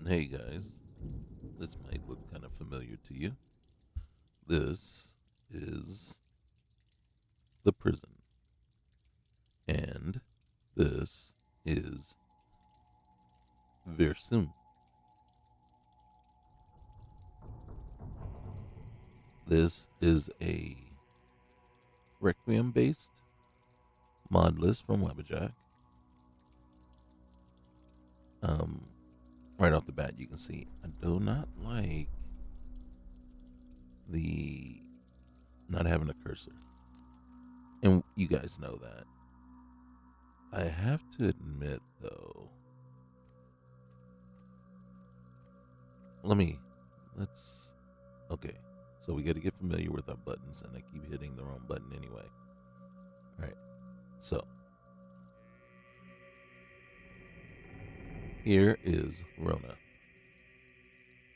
Hey guys, this might look kind of familiar to you. This is the prison, and this is Viir Suum. This is a Requiem based Modlist from Wabbajack. Um, right off the bat, you can see I do not like the not having a cursor, and you guys know that. I have to admit, though, let me let's okay. So we got to get familiar with our buttons, and I keep hitting the wrong button anyway. All right. So here is Rona,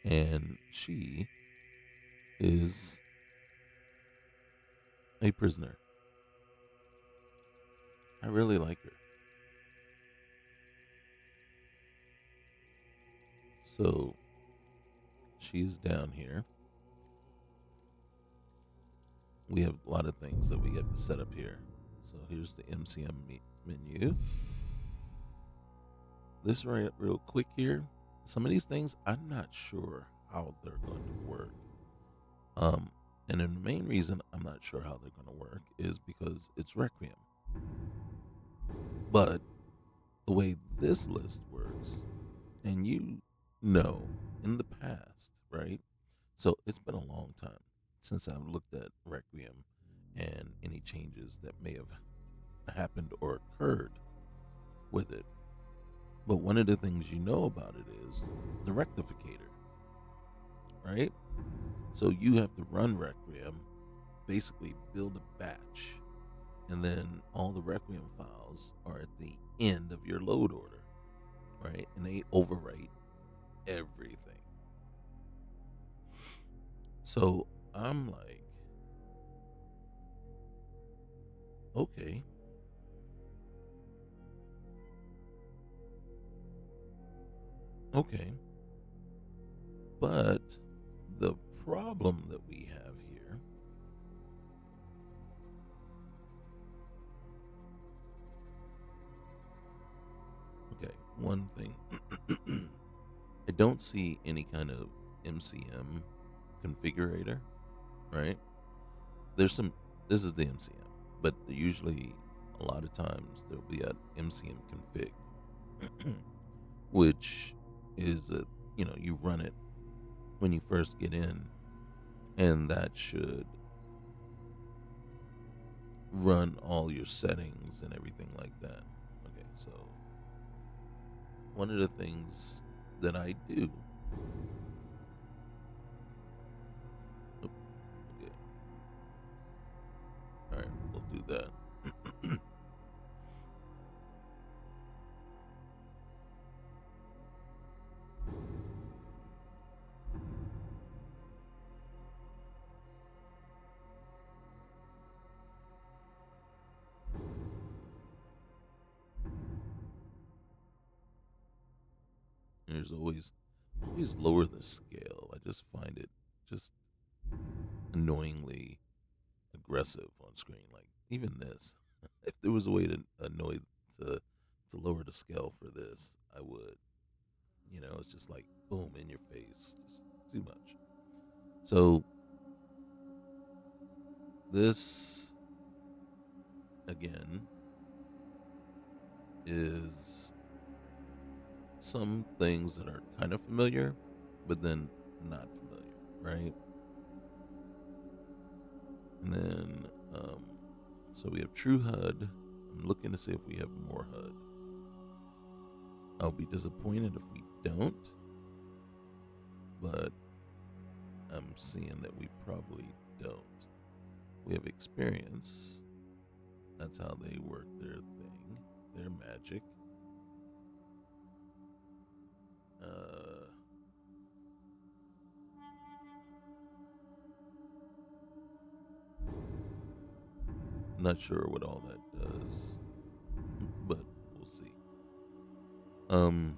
and she is a prisoner. I really like her. So she's down here. We have a lot of things that we have to set up here. So here's the MCM menu. This right real quick here. Some of these things I'm not sure how they're going to work. Um, and then the main reason I'm not sure how they're going to work is because it's Requiem. But the way this list works, and you know, in the past, right? So it's been a long time since I've looked at Requiem and any changes that may have happened or occurred with it. But one of the things you know about it is the rectificator, right? So you have to run Requiem, basically build a batch, and then all the Requiem files are at the end of your load order, right? And they overwrite everything. So I'm like, okay, okay. But the problem that we have here, okay, one thing, I don't see any kind of MCM configurator, right? There's some, this is the MCM, but usually a lot of times there'll be an MCM config, which is you run it when you first get in, and that should run all your settings and everything like that. Okay, so one of the things that I do, oh, okay, all right, we'll do that. There's always lower the scale. I just find it just annoyingly aggressive on screen. Like even this, if there was a way to to to lower the scale for this, I would. It's just like boom in your face, just too much. So this again is some things that are kind of familiar, but then not familiar, right? And then, so we have True HUD. I'm looking to see if we have more HUD. I'll be disappointed if we don't, but I'm seeing that we probably don't. We have experience. That's how they work their thing, their magic. Uh, Not sure what all that does, but we'll see. Um,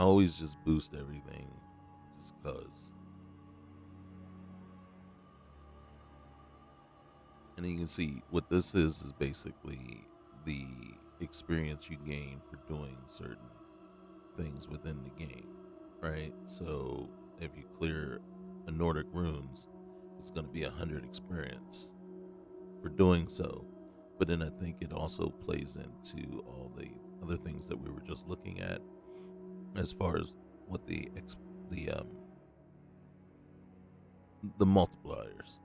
I always just boost everything just cause. And you can see what this is basically the experience you gain for doing certain things within the game, right? So if you clear a Nordic runes, it's going to be 100 experience for doing so. But then I think it also plays into all the other things that we were just looking at, as far as what the the multipliers.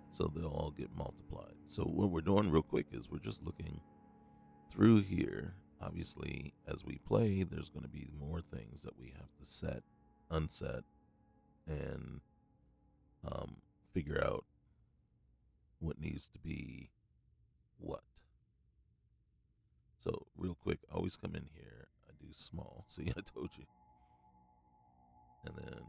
So they'll all get multiplied. So what we're doing real quick is we're just looking through here. Obviously, as we play, there's going to be more things that we have to set, unset, and figure out what needs to be what. So real quick, I always come in here. I do small. See, I told you. And then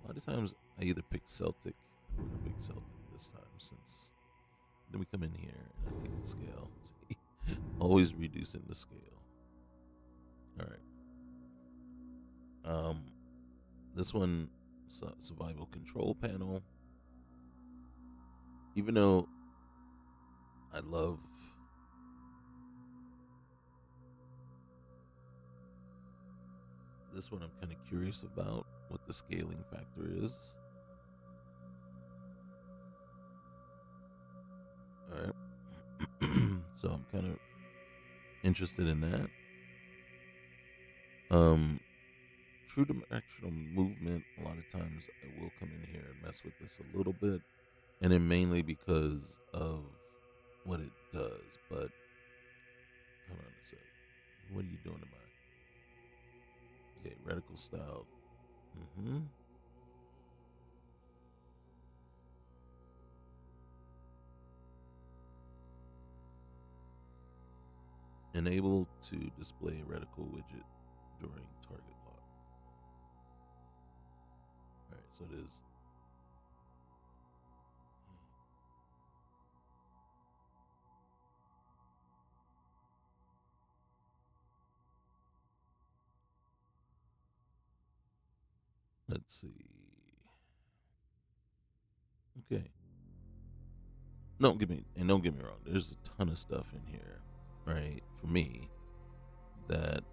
a lot of times I either pick Celtic. We're gonna pick Celtic this time, since then we come in here and I take the scale. See, always reducing the scale. All right. This one, survival control panel. Even though I love this one, I'm kind of curious about what the scaling factor is. All right. So I'm kind of interested in that. True directional movement. A lot of times I will come in here and mess with this a little bit, and then mainly because of what it does. But hold on a sec. What are you doing to my? Okay, reticle style. Enable to display a reticle widget during target lock. All right, so it is. Let's see. Okay. Don't get me wrong. There's a ton of stuff in here, right? For me, that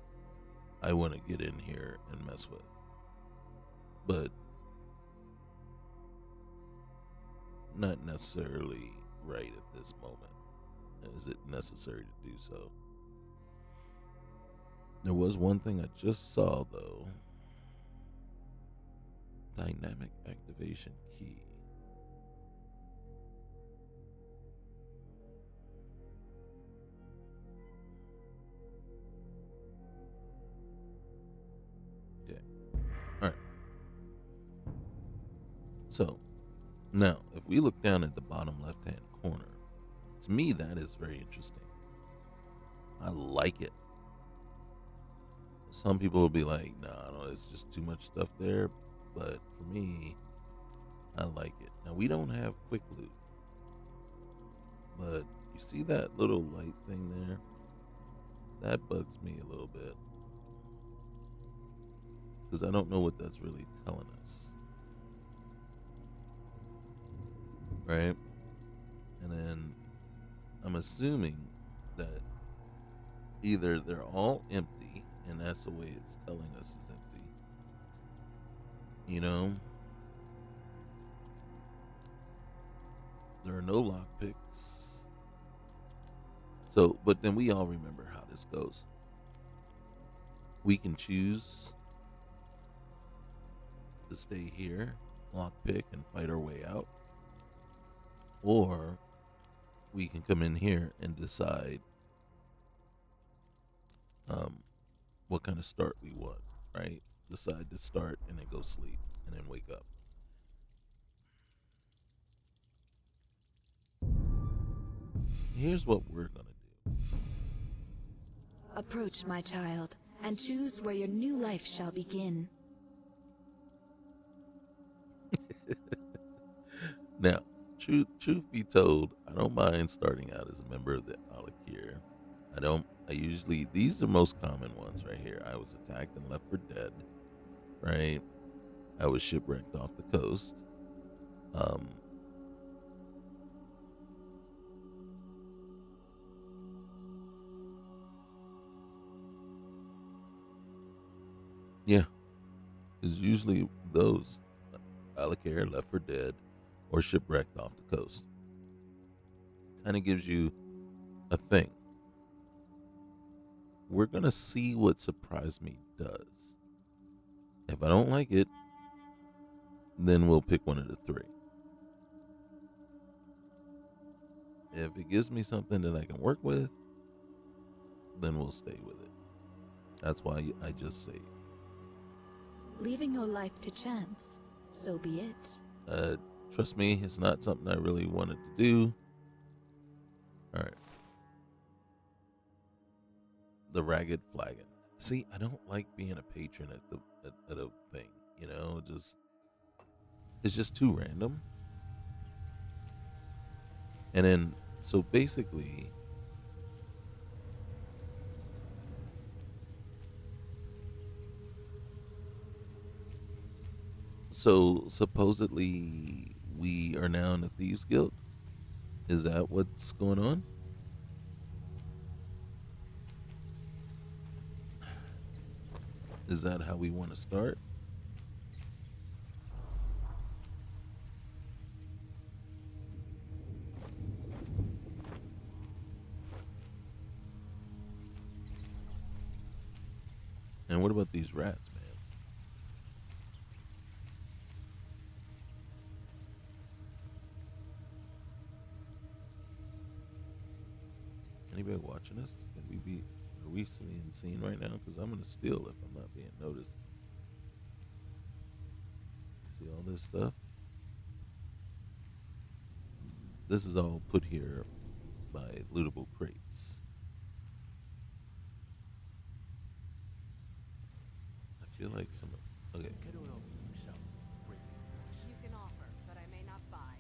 I want to get in here and mess with, but not necessarily right at this moment. Is it necessary to do so? There was one thing I just saw though. Dynamic activation key. Okay. All right. So now, if we look down at the bottom left-hand corner, to me that is very interesting. I like it. Some people will be like, "Nah, no, it's just too much stuff there." But for me, I like it. Now we don't have quick loot, but you see that little light thing there? That bugs me a little bit, because I don't know what that's really telling us, right? And then I'm assuming that either they're all empty, and that's the way it's telling us it's empty. You know, there are no lockpicks. So, but then we all remember how this goes. We can choose to stay here, lockpick, and fight our way out, or we can come in here and decide what kind of start we want, right? Decide to start and then go sleep and then wake up. Here's what we're gonna do. Approach, my child, and choose where your new life shall begin. Now, truth be told, I don't mind starting out as a member of the Alakir. I don't I usually, these are most common ones right here. I was attacked and left for dead, right? I was shipwrecked off the coast. Um, yeah, it's usually those. Allocator left for dead or shipwrecked off the coast. Kind of gives you a thing. We're going to see what Surprise Me does. If I don't like it, then we'll pick one of the three. If it gives me something that I can work with, then we'll stay with it. That's why I just saved. Leaving your life to chance, so be it. Trust me, it's not something I really wanted to do. All right. The Ragged Flagon. See, I don't like being a patron at a thing. You know, it's just too random. And then, so basically, so supposedly we are now in the Thieves Guild. Is that what's going on? Is that how we want to start? And what about these rats, man? Anybody watching us? Are we being seen right now? Because I'm gonna steal if I'm not being noticed. See all this stuff? This is all put here by lootable crates. I feel like some. Okay. You can offer, but I may not buy.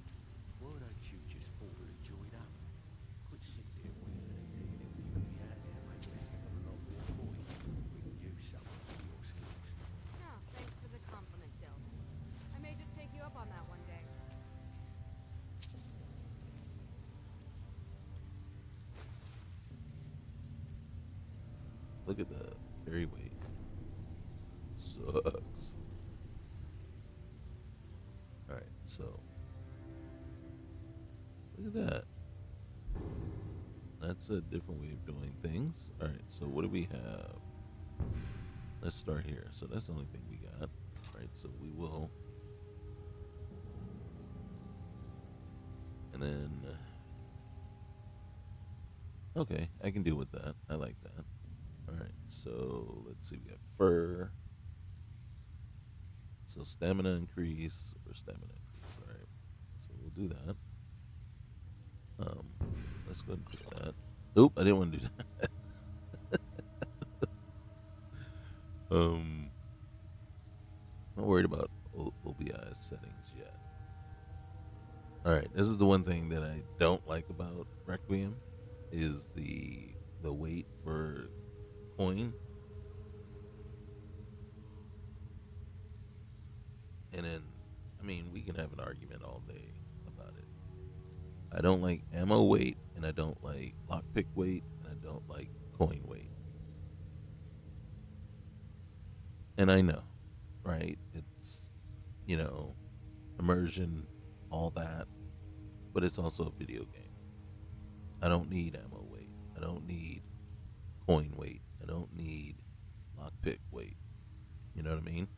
Why don't you just fall and join up? Quit sitting there waiting. You'll be out there making a heck of a lot more coin. We can use some of your skills. Oh, thanks for the compliment, Dill. I may just take you up on that one day. Look at the carry weight. Sucks. Alright, so. Look at that. That's a different way of doing things. Alright, so what do we have? Let's start here. So that's the only thing we got. Alright, so we will. And then. Okay, I can deal with that. I like that. Alright, so let's see. We got fur. So stamina increase or stamina increase. Alright, so we'll do that. Let's go ahead and pick that. Oop, I didn't want to do that. Not worried about OBI settings yet. Alright, this is the one thing that I don't like about Requiem is the weight for coin. And then, I mean, we can have an argument all day about it. I don't like ammo weight, and I don't like lockpick weight, and I don't like coin weight. And I know, right? It's, immersion, all that, but it's also a video game. I don't need ammo weight. I don't need coin weight. I don't need lockpick weight. You know what I mean?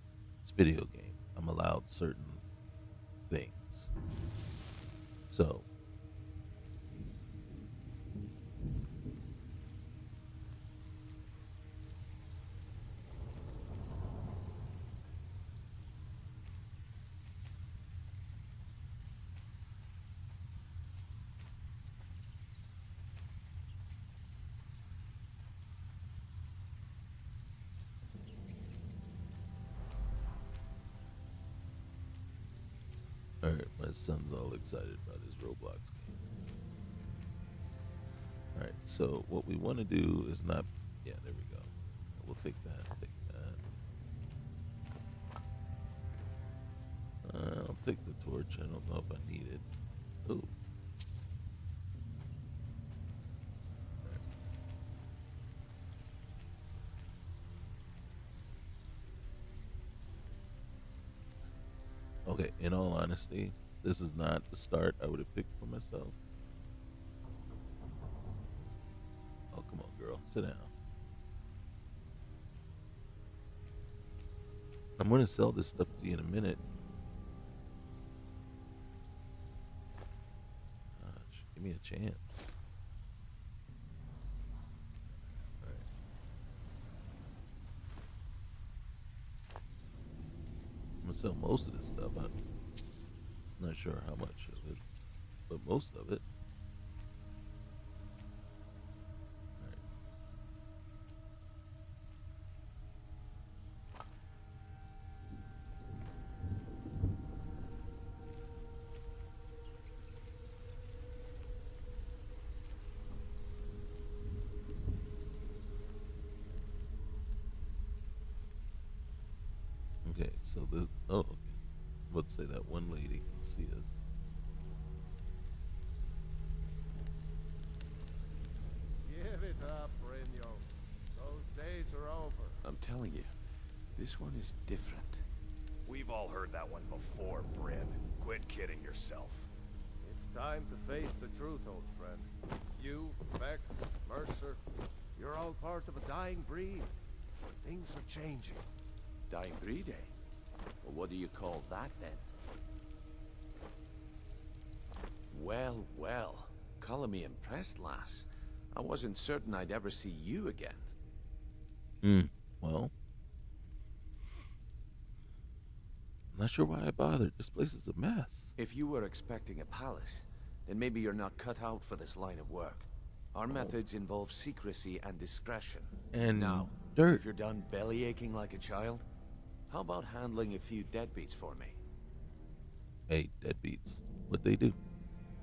It's a video game. I'm allowed certain things. So, alright, my son's all excited about his Roblox game. Alright, So what we want to do is not. Yeah, there we go. We'll take that. Take that. I'll take the torch. I don't know if I need it. Ooh. Okay, in all honesty, this is not the start I would have picked for myself. Oh, come on, girl. Sit down. I'm going to sell this stuff to you in a minute. Gosh, give me a chance. All right. I'm going to sell most of this stuff. I'm not sure how much of it, but most of it. All right. Okay, so this. Oh, okay. Let's say that one lady can see us. Give it up, Brynjo. Those days are over. I'm telling you, this one is different. We've all heard that one before, Bryn. Quit kidding yourself. It's time to face the truth, old friend. You, Vex, Mercer, you're all part of a dying breed. Things are changing. Dying breed, eh? Well, what do you call that, then? Well, well. Calling me impressed, lass. I wasn't certain I'd ever see you again. Well, I'm not sure why I bothered. This place is a mess. If you were expecting a palace, then maybe you're not cut out for this line of work. Our methods involve secrecy and discretion. And now, dirt. if you're done belly aching like a child, how about handling a few deadbeats for me? Hey, deadbeats. What they do?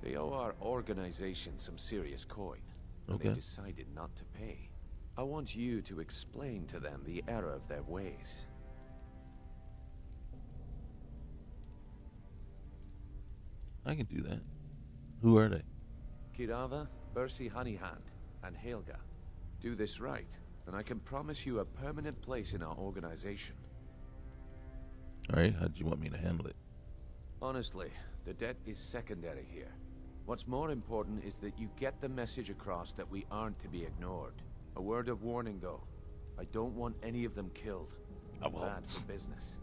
They owe our organization some serious coin, and Okay. they decided not to pay. I want you to explain to them the error of their ways. I can do that. Who are they? Kirava, Bersi Honeyhand, and Helga. Do this right, and I can promise you a permanent place in our organization. All right, how do you want me to handle it? Honestly, the debt is secondary here. What's more important is that you get the message across that we aren't to be ignored. A word of warning, though. I don't want any of them killed. I won't. Bad for business.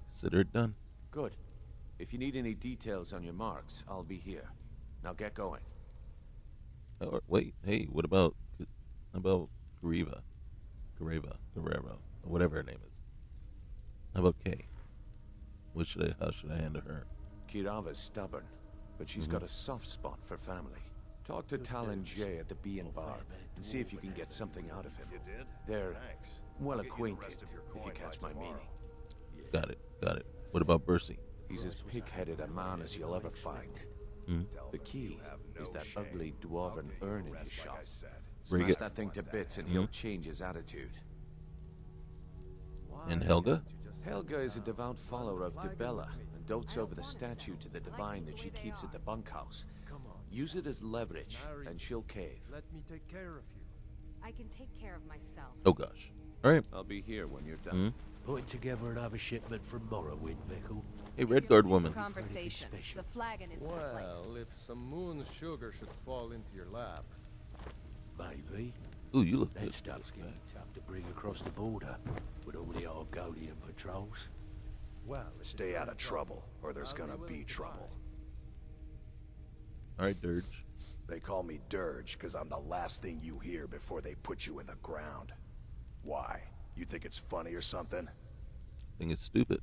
Consider it done. Good. If you need any details on your marks, I'll be here. Now get going. Oh, wait, hey, what about Gareva, Guerrero, or whatever her name is? How about Kay? How should I handle her? Kirava's stubborn, but she's got a soft spot for family. Talk to Talon J at the Bee and Bar and see if you can get something out of him. You did? They're Thanks. well I'll get you the acquainted, rest of your if you coin catch by my tomorrow. meaning. Got it. What about Bercy? He's as pig-headed a man as you'll ever find. Tell The them key you have no is that shame. ugly I'll dwarven get you urn the in his rest, like shop. I said. Bring Smash it. that thing to bits and he'll change his attitude. And Helga? Helga is a devout follower of Dubella and dotes over the statue to the divine that she keeps at the bunkhouse. Come on. Use it as leverage, and she'll cave. Let me take care of you. I can take care of myself. Oh gosh. All right. I'll be here when you're done. Putting together another shipment from Morrowind, Vehicle. Hey, Redguard woman. Conversation. special. The flagon is the Well, place. if some moon sugar should fall into your lap. Maybe. Ooh, you look That good. stuff's getting tough to bring across the border with all the Argonian patrols. Well, Stay out of trouble, or there's gonna be trouble. All right, Dirge. They call me Dirge because I'm the last thing you hear before they put you in the ground. Why? You think it's funny or something? I think it's stupid.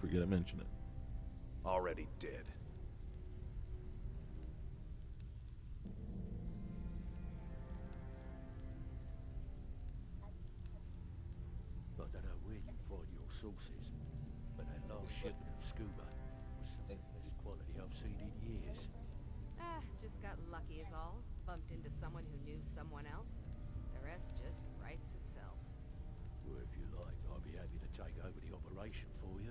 Forget I mentioned it. Already did. I don't know where you find your sources, but that last shipment of scuba was some of the best quality I've seen in years. Just got lucky is all. Bumped into someone who knew someone else. The rest just writes itself. Well, if you like, I'd be happy to take over the operation for you.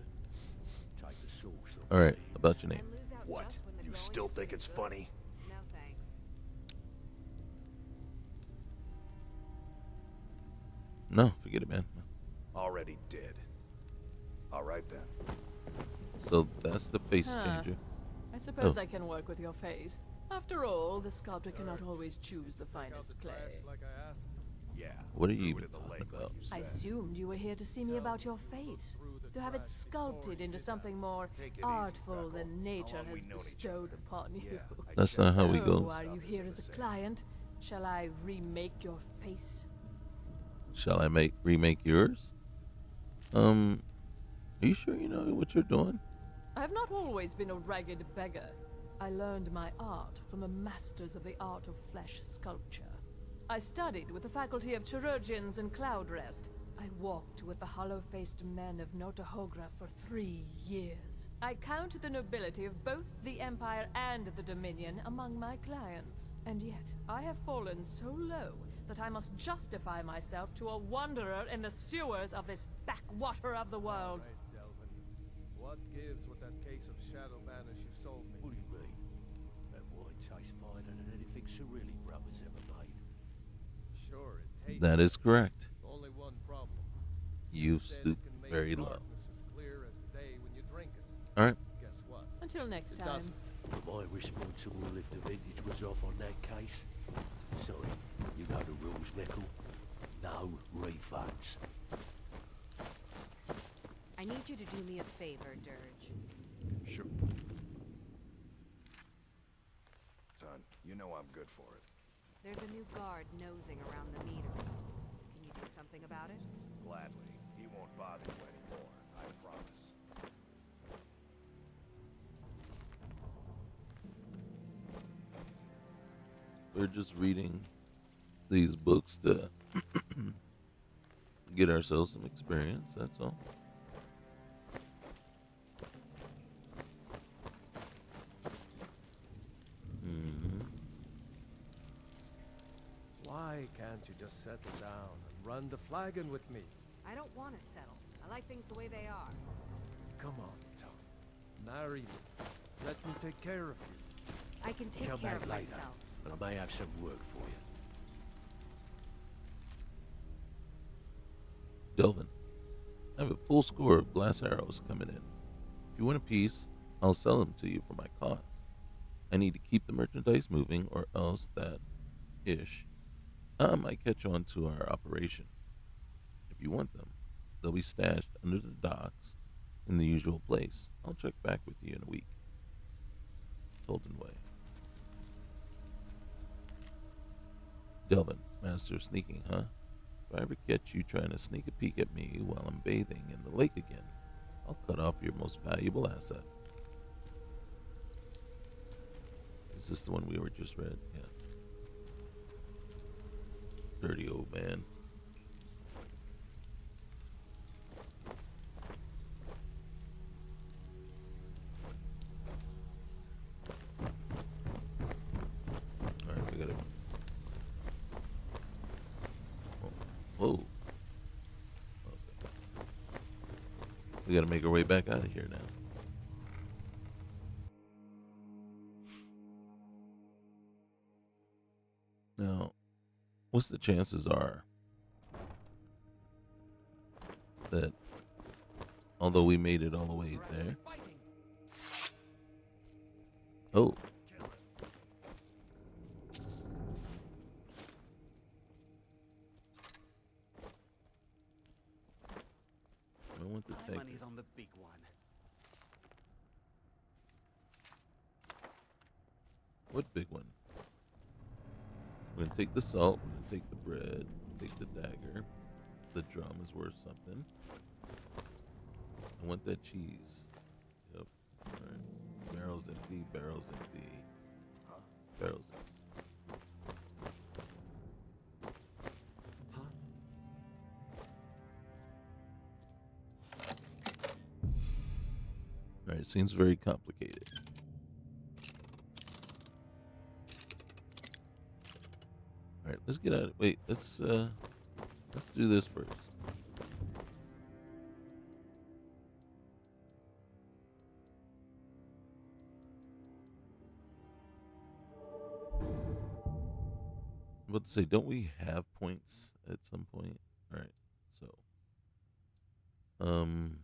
Take the source of All right, the about your name. And lose out What? just when the You going still is think getting it's good? funny? No thanks. No, forget it, man. Already did. All right then. So that's the face Huh. changer. I suppose Oh. I can work with your face. After all, the sculptor cannot always choose the finest clay. Like I asked. Yeah. What are you threw even it in the talking lake like about? you I said. assumed you were here to see me about your face, to have it sculpted into something more Take it easy, artful Freckle. than nature How long we has known each bestowed other? upon you. Yeah, I That's checked not how we that. go. So, are Stuff you is here in as the a safe. client? Shall I remake your face? Shall I remake yours? Are you sure you know what you're doing? I have not always been a ragged beggar. I learned my art from the masters of the art of flesh sculpture. I studied with the faculty of chirurgeons and cloud rest. I walked with the hollow-faced men of Notahogra for 3 years. I count the nobility of both the Empire and the Dominion among my clients. And yet, I have fallen so low that I must justify myself to a wanderer in the sewers of this backwater of the world. Right, Delvin. What gives with that case of shadow banish you sold me? What do you mean? That wine tastes finer than anything Cirilli brothers ever made. Sure, it tastes. That is correct. Only one problem. You've Said it stooped can make very low. darkness as clear as day when you drink it. All right. Guess what? Until next It time. doesn't. Am I responsible if the vintage was off on that case? Sorry, you know the rules, Mickle. No refunds. I need you to do me a favor, Dirge. Sure. Son, you know I'm good for it. There's a new guard nosing around the meter. Can you do something about it? Gladly. He won't bother you anymore, I promise. We're just reading these books to get ourselves some experience, that's all. Why can't you just settle down and run the flagon with me? I don't want to settle. I like things the way they are. Come on, Tom. Marry me. Let me take care of you. I can take Come care back of later, myself. and I may have some work for you. Delvin, I have a full score of glass arrows coming in. If you want a piece, I'll sell them to you for my cost. I need to keep the merchandise moving, or else that I might catch on to our operation. If you want them, they'll be stashed under the docks in the usual place. I'll check back with you in a week. Tolden Way. Delvin, master of sneaking, huh? If I ever catch you trying to sneak a peek at me while I'm bathing in the lake again, I'll cut off your most valuable asset. Is this the one we were just read? Yeah. Dirty old man. Alright, we gotta... Whoa. Okay. We gotta make our way back out of here now. Now, what's the chances are that although we made it all the way there... Oh. I don't want to take Money's on the big one. What big one? We're gonna take the salt, we're gonna take the bread, take the dagger. The drum is worth something. I want that cheese. Yep. Alright. Barrels empty, barrels empty. Barrels empty. It seems very complicated. All right, let's get out. Wait, let's do this first. I'm about to say, don't we have points at some point? All right, so and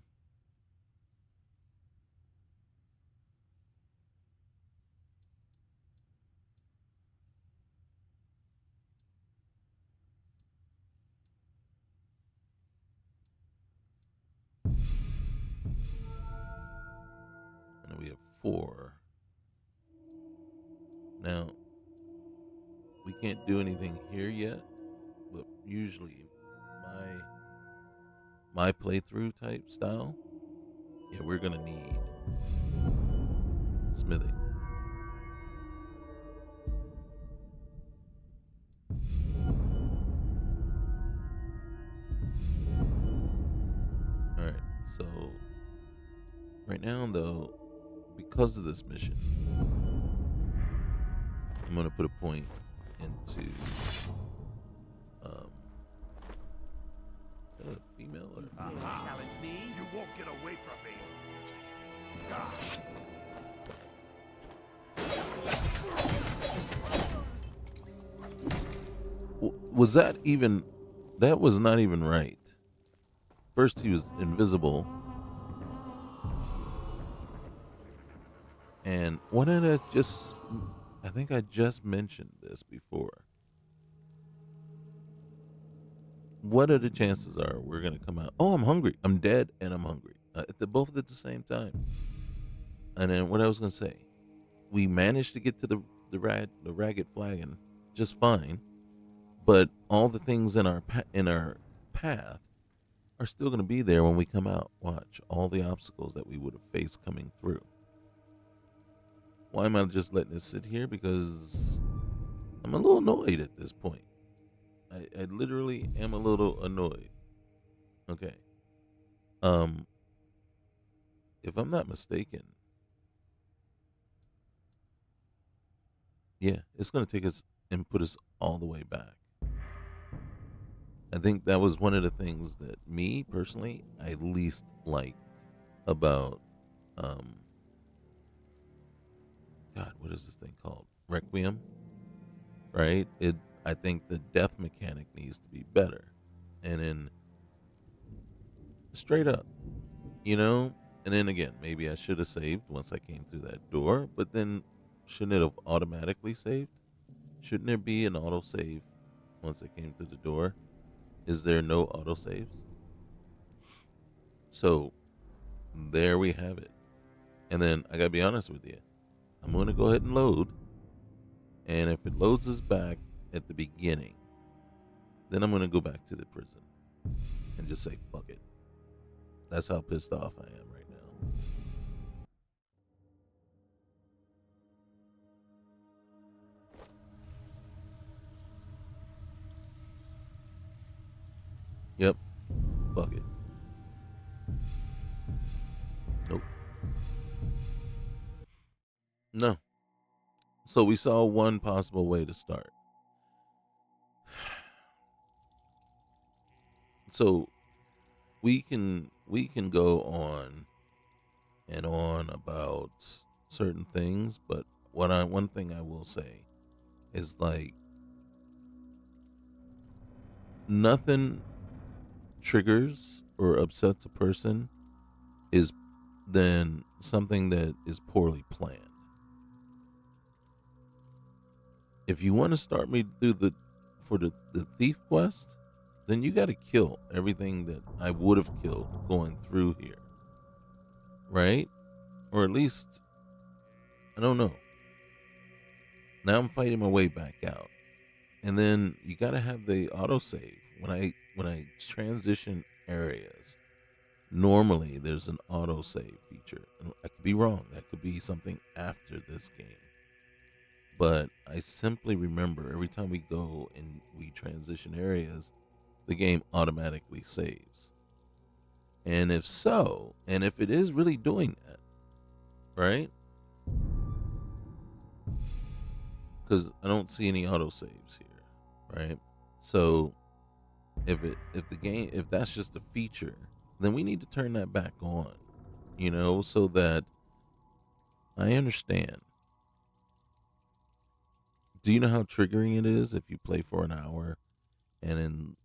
we have 4. Now, we can't do anything here yet, but usually my playthrough type style, yeah, we're gonna need smithing. All right, so right now though, because of this mission, I'm gonna put a point into is that a female or Challenge me? You won't get away from me. was that even? That was not even right. First he was invisible, and what did I just? I think I just mentioned this before. What are the chances are we're gonna come out? Oh, I'm hungry. I'm dead and I'm hungry. Both at the same time. And then what I was gonna say, we managed to get to the ragged flagon just fine, but all the things in our path are still gonna be there when we come out. Watch all the obstacles that we would have faced coming through. Why am I just letting it sit here? Because I'm a little annoyed at this point. I literally am a little annoyed. Okay. If I'm not mistaken, yeah, it's gonna take us and put us all the way back. I think that was one of the things that me personally I least liked about God, what is this thing called? Requiem, right? I think the death mechanic needs to be better. And then straight up, you know? And then again, maybe I should have saved once I came through that door, but then shouldn't it have automatically saved? Shouldn't there be an auto save once I came through the door? Is there no auto saves? So there we have it. And then I gotta be honest with you. I'm gonna go ahead and load. And if it loads us back at the beginning, then I'm gonna go back to the prison and just say fuck it. That's how pissed off I am right now. Yep. Fuck it. Nope. No. So we saw one possible way to start. So we can go on and on about certain things, but one thing I will say is like nothing triggers or upsets a person is than something that is poorly planned. If you want to start me through the thief quest, then you got to kill everything that I would have killed going through here, right? Or at least I don't know. Now I'm fighting my way back out, and then you got to have the autosave when I transition areas. Normally, there's an autosave feature. I could be wrong. That could be something after this game. But I simply remember every time we go and we transition areas, the game automatically saves. And if so, and if it is really doing that, right? Because I don't see any autosaves here, right? So if that's just a feature, then we need to turn that back on, so that I understand. Do you know how triggering it is if you play for an hour and then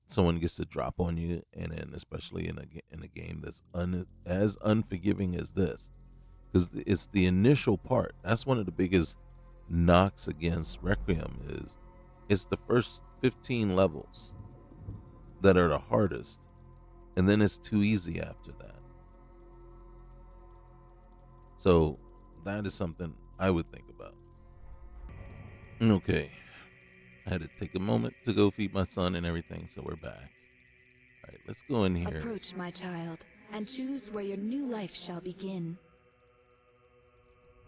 someone gets to drop on you, and then especially in a game that's as unforgiving as this, because it's the initial part. That's one of the biggest knocks against Requiem is it's the first 15 levels that are the hardest, and then it's too easy after that. So that is something I would think about. Okay, I had to take a moment to go feed my son and everything, so we're back. All right, let's go in here. Approach, my child, and choose where your new life shall begin.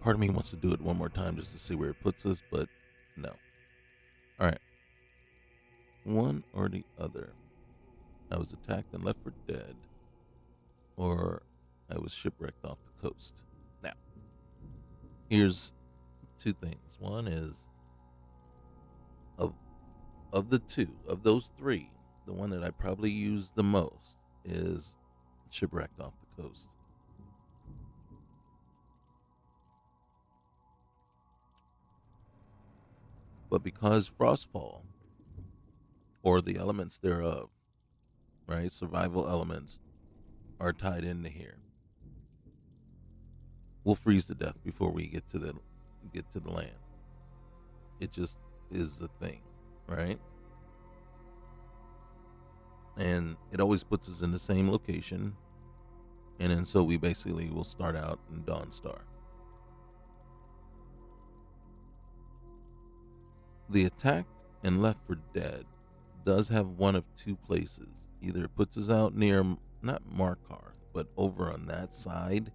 Part of me wants to do it one more time just to see where it puts us, but no. All right. One or the other. I was attacked and left for dead, or I was shipwrecked off the coast. Now, here's two things. One is, of those three, the one that I probably use the most is shipwrecked off the coast. But because Frostfall, or the elements thereof, right, survival elements, are tied into here, we'll freeze to death before we get to the land. It just is a thing, right? And it always puts us in the same location, and then so we basically will start out in Dawnstar. The attacked and left for dead does have one of two places. Either it puts us out near, not Markarth, but over on that side,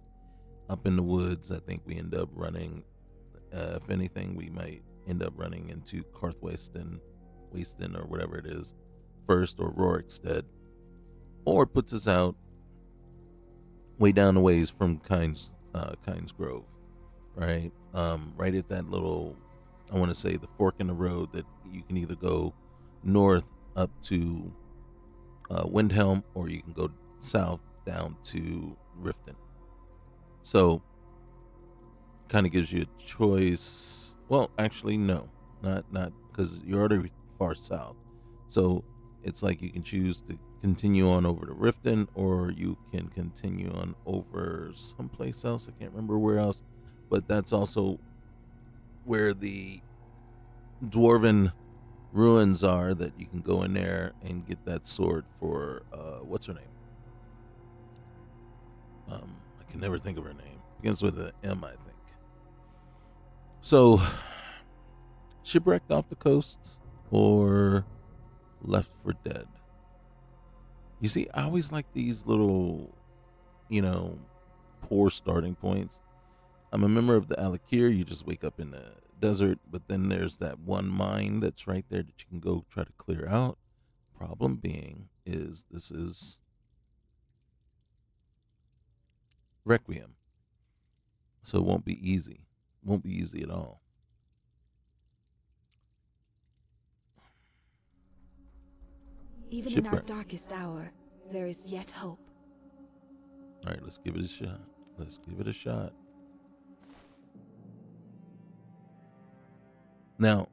up in the woods. I think we end up running, if anything, we might end up running into Waston, or whatever it is, first, or Rorikstead. Or it puts us out way down the ways from Kynes Grove, right? Right at that little, I want to say, the fork in the road that you can either go north up to Windhelm, or you can go south down to Riften. So, kind of gives you a choice. Well, actually, no, not because you're already far south. So it's like you can choose to continue on over to Riften, or you can continue on over someplace else. I can't remember where else, but that's also where the dwarven ruins are, that you can go in there and get that sword for what's her name? I can never think of her name. Begins with an M, I think. So, shipwrecked off the coast or left for dead. You see, I always like these little, poor starting points. I'm a member of the Alakir. You just wake up in the desert, but then there's that one mine that's right there that you can go try to clear out. Problem being is this is Requiem, so it won't be easy. Won't be easy at all. Even in our darkest hour, there is yet hope. All right, let's give it a shot. Let's give it a shot. Now,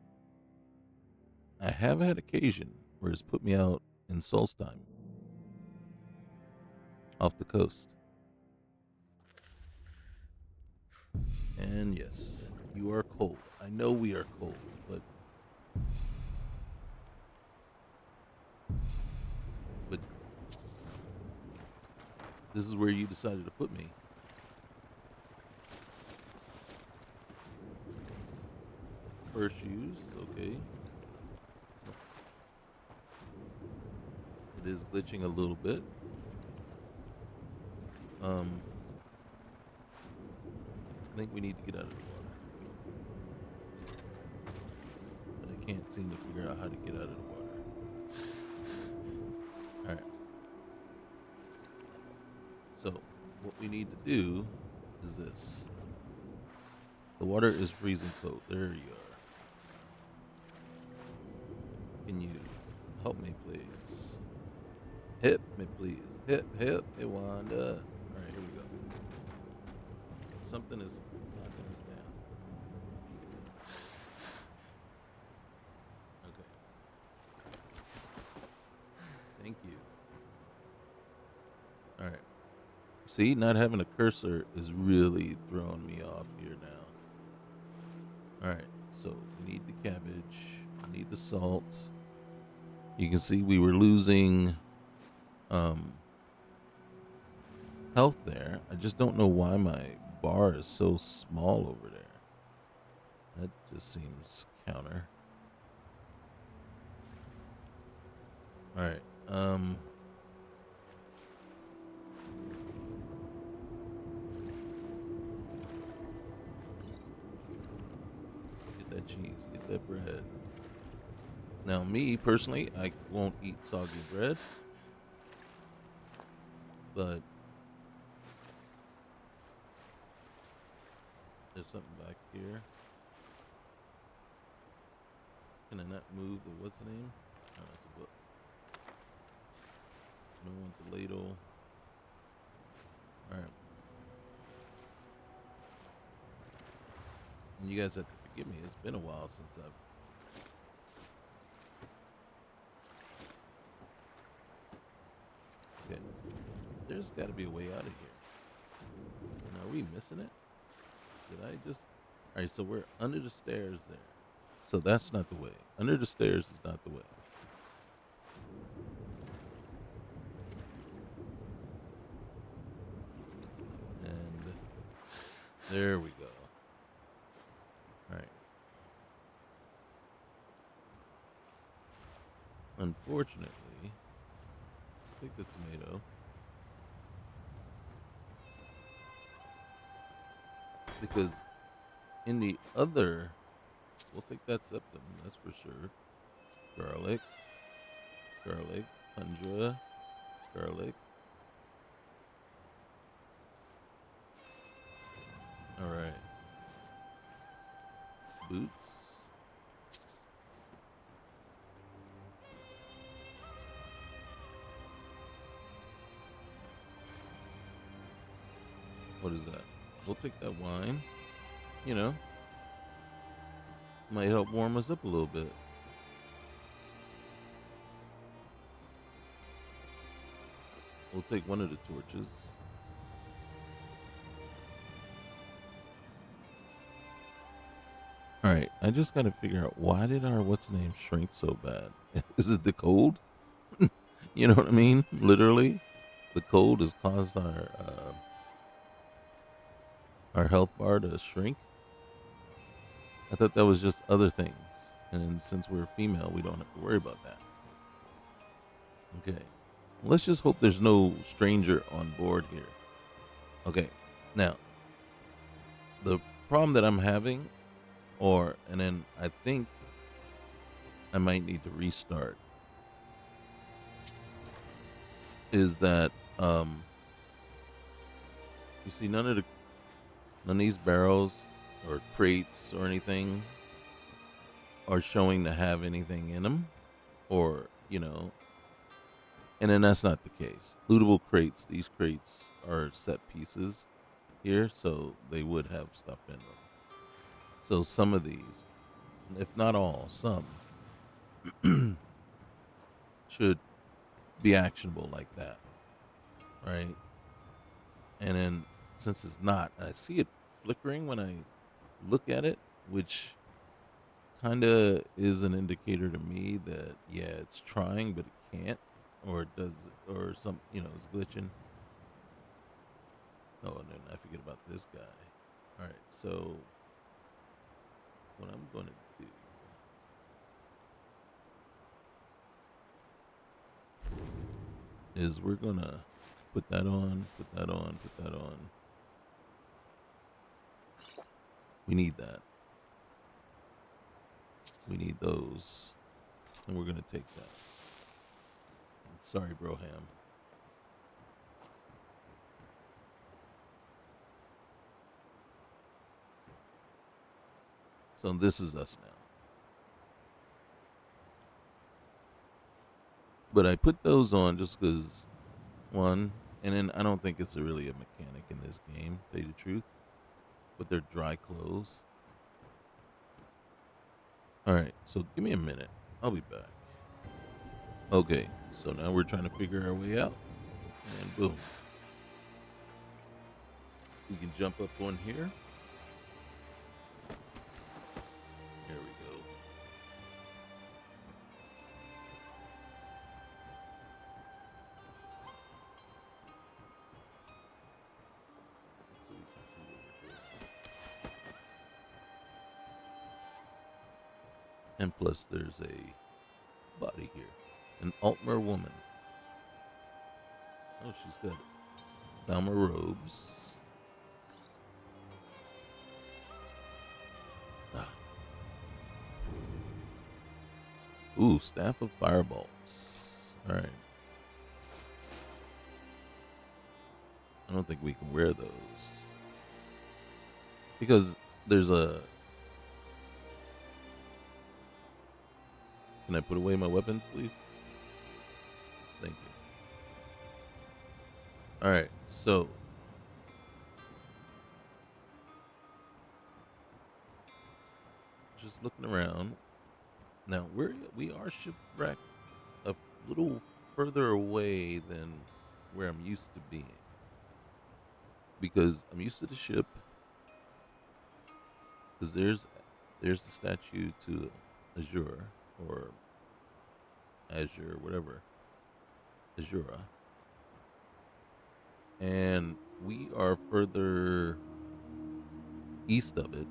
I have had occasion where it's put me out in Solstheim, off the coast. And yes, you are cold. I know we are cold, but this is where you decided to put me. Fur shoes, okay. It is glitching a little bit. I think we need to get out of the water. But I can't seem to figure out how to get out of the water. Alright. So, what we need to do is this. The water is freezing cold. There you are. Can you help me, please? Hit me, please. Hit me, Wanda. All right, here we go. Something is knocking us down. Okay. Thank you. All right. See, not having a cursor is really throwing me off here now. All right. So we need the cabbage. We need the salt. You can see we were losing health there. I just don't know why my bar is so small over there. That just seems counter. All right. Get that cheese. Get that bread. Now, me personally, I won't eat soggy bread, but there's something back here. Can I not move the what's the name? Oh, that's a book. I don't want the ladle. All right. And you guys have to forgive me. It's been a while since I've. Okay. There's got to be a way out of here. And are we missing it? Did I just? All right. So we're under the stairs there. So that's not the way. Under the stairs is not the way. And there we go. All right. Unfortunately, take the tomato. Because in the other, we'll take that septum, that's for sure. Garlic, tundra, garlic. All right. Boots. What is that? We'll take that wine. You know, might help warm us up a little bit. We'll take one of the torches. All right, I just got to figure out why did our what's the name shrink so bad? Is it the cold? You know what I mean? Literally, the cold has caused our health bar to shrink. I thought that was just other things, and since we're female, we don't have to worry about that. Okay, let's just hope there's no stranger on board here. Okay, now the problem that I'm having, and then I think I might need to restart, is that you see none of these barrels or crates or anything are showing to have anything in them, or and then that's not the case. Lootable crates, these crates are set pieces here, so they would have stuff in them. So some of these, if not all, some should be actionable like that, right? And then since it's not, I see it flickering when I look at it, which kind of is an indicator to me that it's trying but it can't, or it does, or some it's glitching. Oh, and then I forget about this guy. All right, so what I'm going to do is we're gonna put that on. We need that. We need those. And we're going to take that. Sorry, Broham. So this is us now. But I put those on just because, one, and then I don't think it's really a mechanic in this game, to tell you the truth. But they're dry clothes. Alright, so give me a minute. I'll be back. Okay, so now we're trying to figure our way out. And boom. We can jump up on here. There we go. So we can see what we're doing. And plus there's a body here. An Altmer woman. Oh, she's got Thalma robes. Ah. Ooh, staff of firebolts. Alright. I don't think we can wear those. Because there's a... Can I put away my weapon, please? Thank you. Alright, so... Just looking around. Now, we are shipwrecked a little further away than where I'm used to being. Because I'm used to the ship. Because there's the statue to Azure, or Azure, whatever. Azura. And we are further east of it.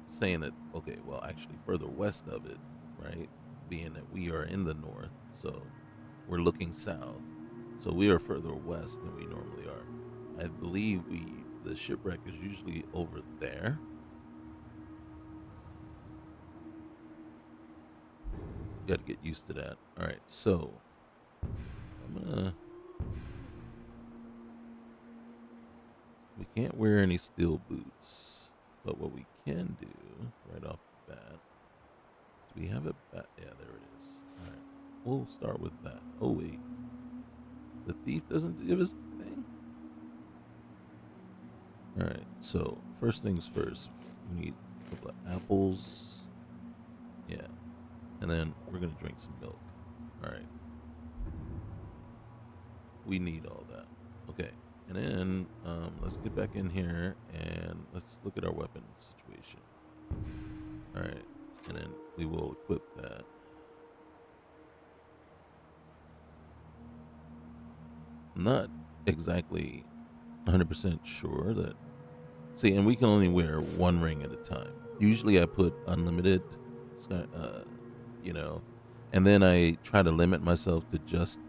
Saying that, okay, well, actually further west of it, right? Being that we are in the north, so we're looking south. So we are further west than we normally are. I believe the shipwreck is usually over there. Got to get used to that. All right, so we can't wear any steel boots, but what we can do right off the bat, do we have a bat? Yeah, there it is. All right, we'll start with that. Oh wait, the thief doesn't give us anything. All right, so first things first, we need a couple of apples. Yeah, and then we're gonna drink some milk. All right, we need all that. Okay, and then let's get back in here and let's look at our weapon situation. All right, and then we will equip that. I'm not exactly 100% sure that. See, and we can only wear one ring at a time. Usually I put unlimited, and then I try to limit myself to just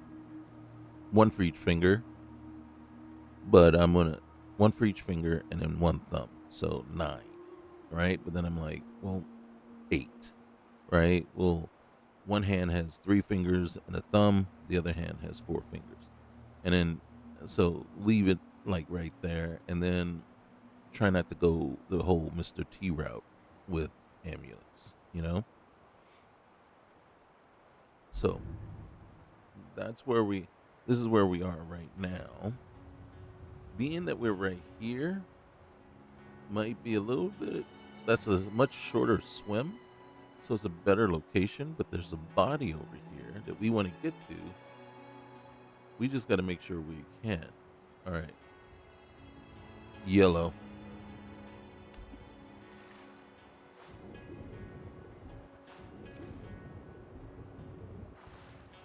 one for each finger. But I'm gonna one for each finger and then one thumb, so 9, right? But then I'm like, well, 8, right? Well, one hand has 3 fingers and a thumb, the other hand has 4 fingers, and then so leave it like right there, and then try not to go the whole Mr. T route with amulets, So this is where we are right now. Being that we're right here might be a little bit, that's a much shorter swim, so it's a better location, but there's a body over here that we want to get to. We just got to make sure we can. All right. Yellow.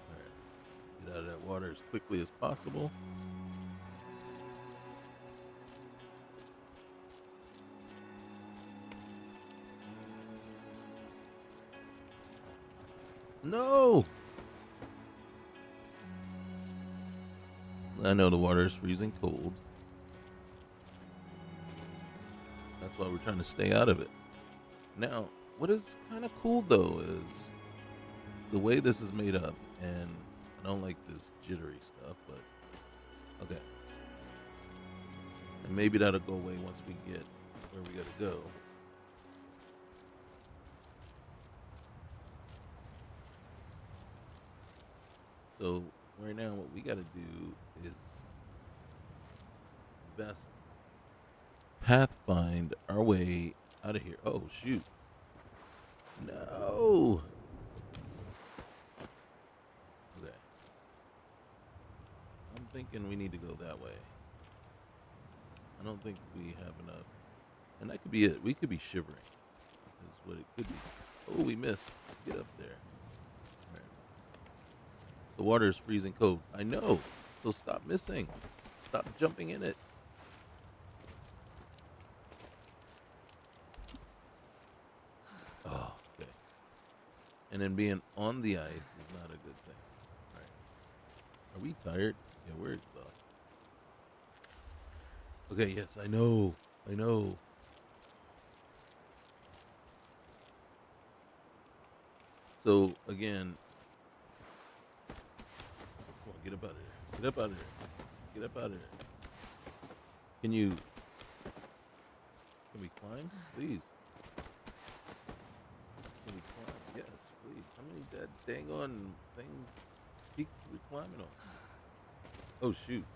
All right. Get out of that water as quickly as possible. No! I know the water is freezing cold. That's why we're trying to stay out of it. Now, what is kind of cool though is the way this is made up, and I don't like this jittery stuff, but okay. And maybe that'll go away once we get where we gotta go. So right now, what we got to do is best pathfind our way out of here. Oh shoot! No. Okay. I'm thinking we need to go that way. I don't think we have enough, and that could be it. We could be shivering. Is what it could be. Oh, we missed. Get up there. All right. The water is freezing cold. I know. So stop missing. Stop jumping in it. Oh, okay. And then being on the ice is not a good thing. All right. Are we tired? Yeah, we're exhausted. Okay, yes, I know. I know. So, again, come on, get up out of here. Get up out of here. Get up out of here. Can we climb? Please. Can we climb? Yes, please. How many dead dang on things, peaks we climbing on? Oh, shoot.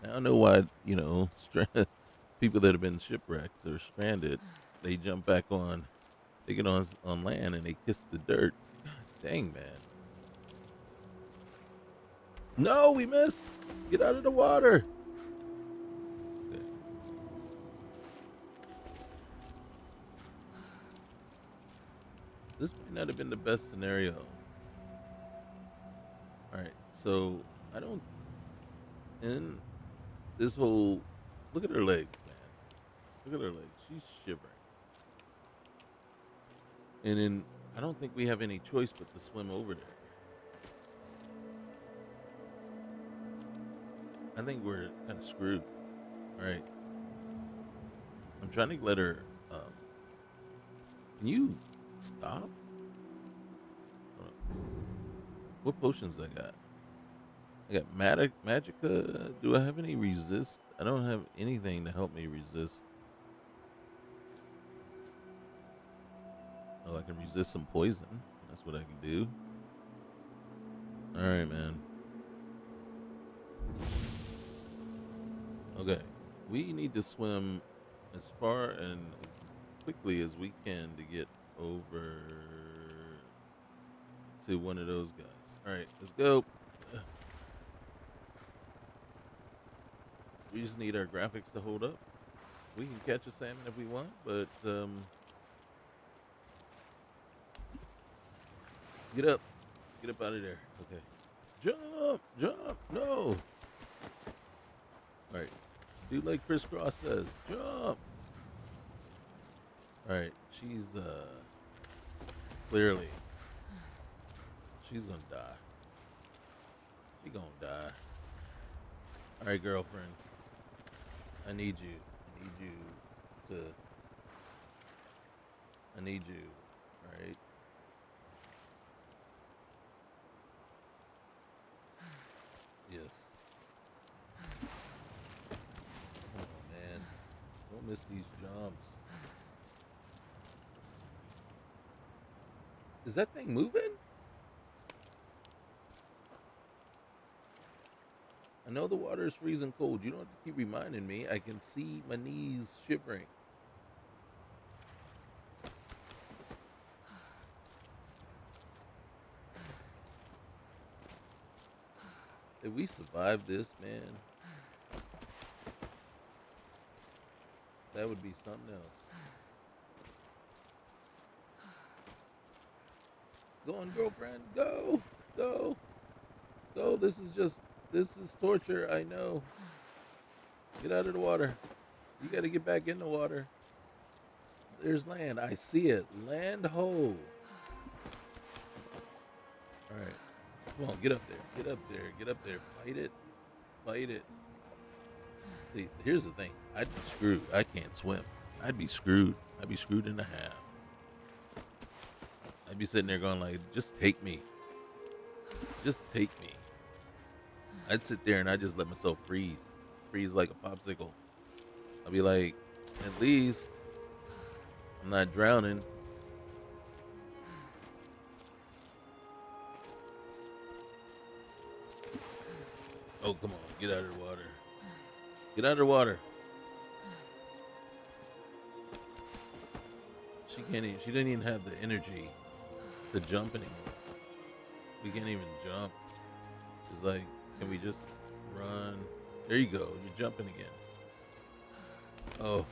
I don't know why, people that have been shipwrecked or stranded, they jump back on, they get on land and they kiss the dirt. God dang, man. No, we missed. Get out of the water. Okay. This might not have been the best scenario. All right, so I don't, in this whole, look at her legs, man. Look at her legs. She's shivering. And then I don't think we have any choice but to swim over there. I think we're kind of screwed. All right. I'm trying to let her. Can you stop? What potions I got? I got Magicka. Do I have any resist? I don't have anything to help me resist. Oh, I can resist some poison. That's what I can do. All right, man. Okay. We need to swim as far and as quickly as we can to get over to one of those guys. All right, let's go. We just need our graphics to hold up. We can catch a salmon if we want, but get up out of there. Okay, jump. No. All right, do like Crisscross says, jump. All right, she's clearly she's gonna die. She gonna die. All right, girlfriend. I need you. I need you. All right. Yes. Come on, man. Don't miss these jumps. Is that thing moving? I know the water is freezing cold. You don't have to keep reminding me. I can see my knees shivering. If we survive this, man, that would be something else. Go on, girlfriend. Go. This is torture. I know. Get out of the water. You got to get back in the water. There's land. I see it. Land ho. All right. Come on, get up there. Fight it. See, here's the thing. I'd be screwed. I can't swim. I'd be screwed in a half. I'd be sitting there going like, just take me. I'd sit there and I'd just let myself freeze like a popsicle. I'd be like, at least I'm not drowning. Oh, come on. Get out of the water. Get out of the water. She can't even, she didn't even have the energy to jump anymore. We can't even jump. It's like, can we just run? There you go. You're jumping again. Oh.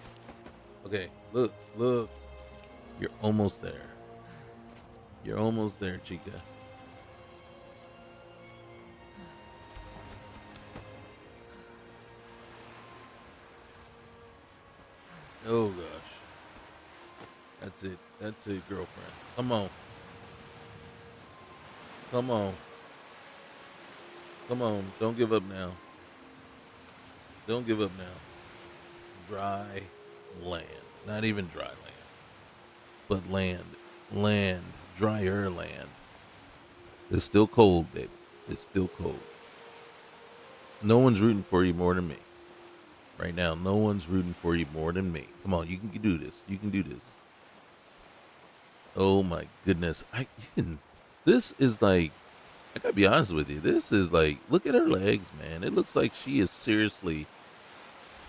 Okay. Look. Look. You're almost there. You're almost there, Chica. Oh, gosh. That's it. That's it, girlfriend. Come on. Come on. Come on. Don't give up now. Don't give up now. Dry land. Not even dry land. But land. Land. Drier land. It's still cold, baby. It's still cold. No one's rooting for you more than me. Right now, no one's rooting for you more than me. Come on, you can do this. You can do this. Oh my goodness. This is like, I gotta be honest with you. This is like, look at her legs, man. It looks like she is seriously,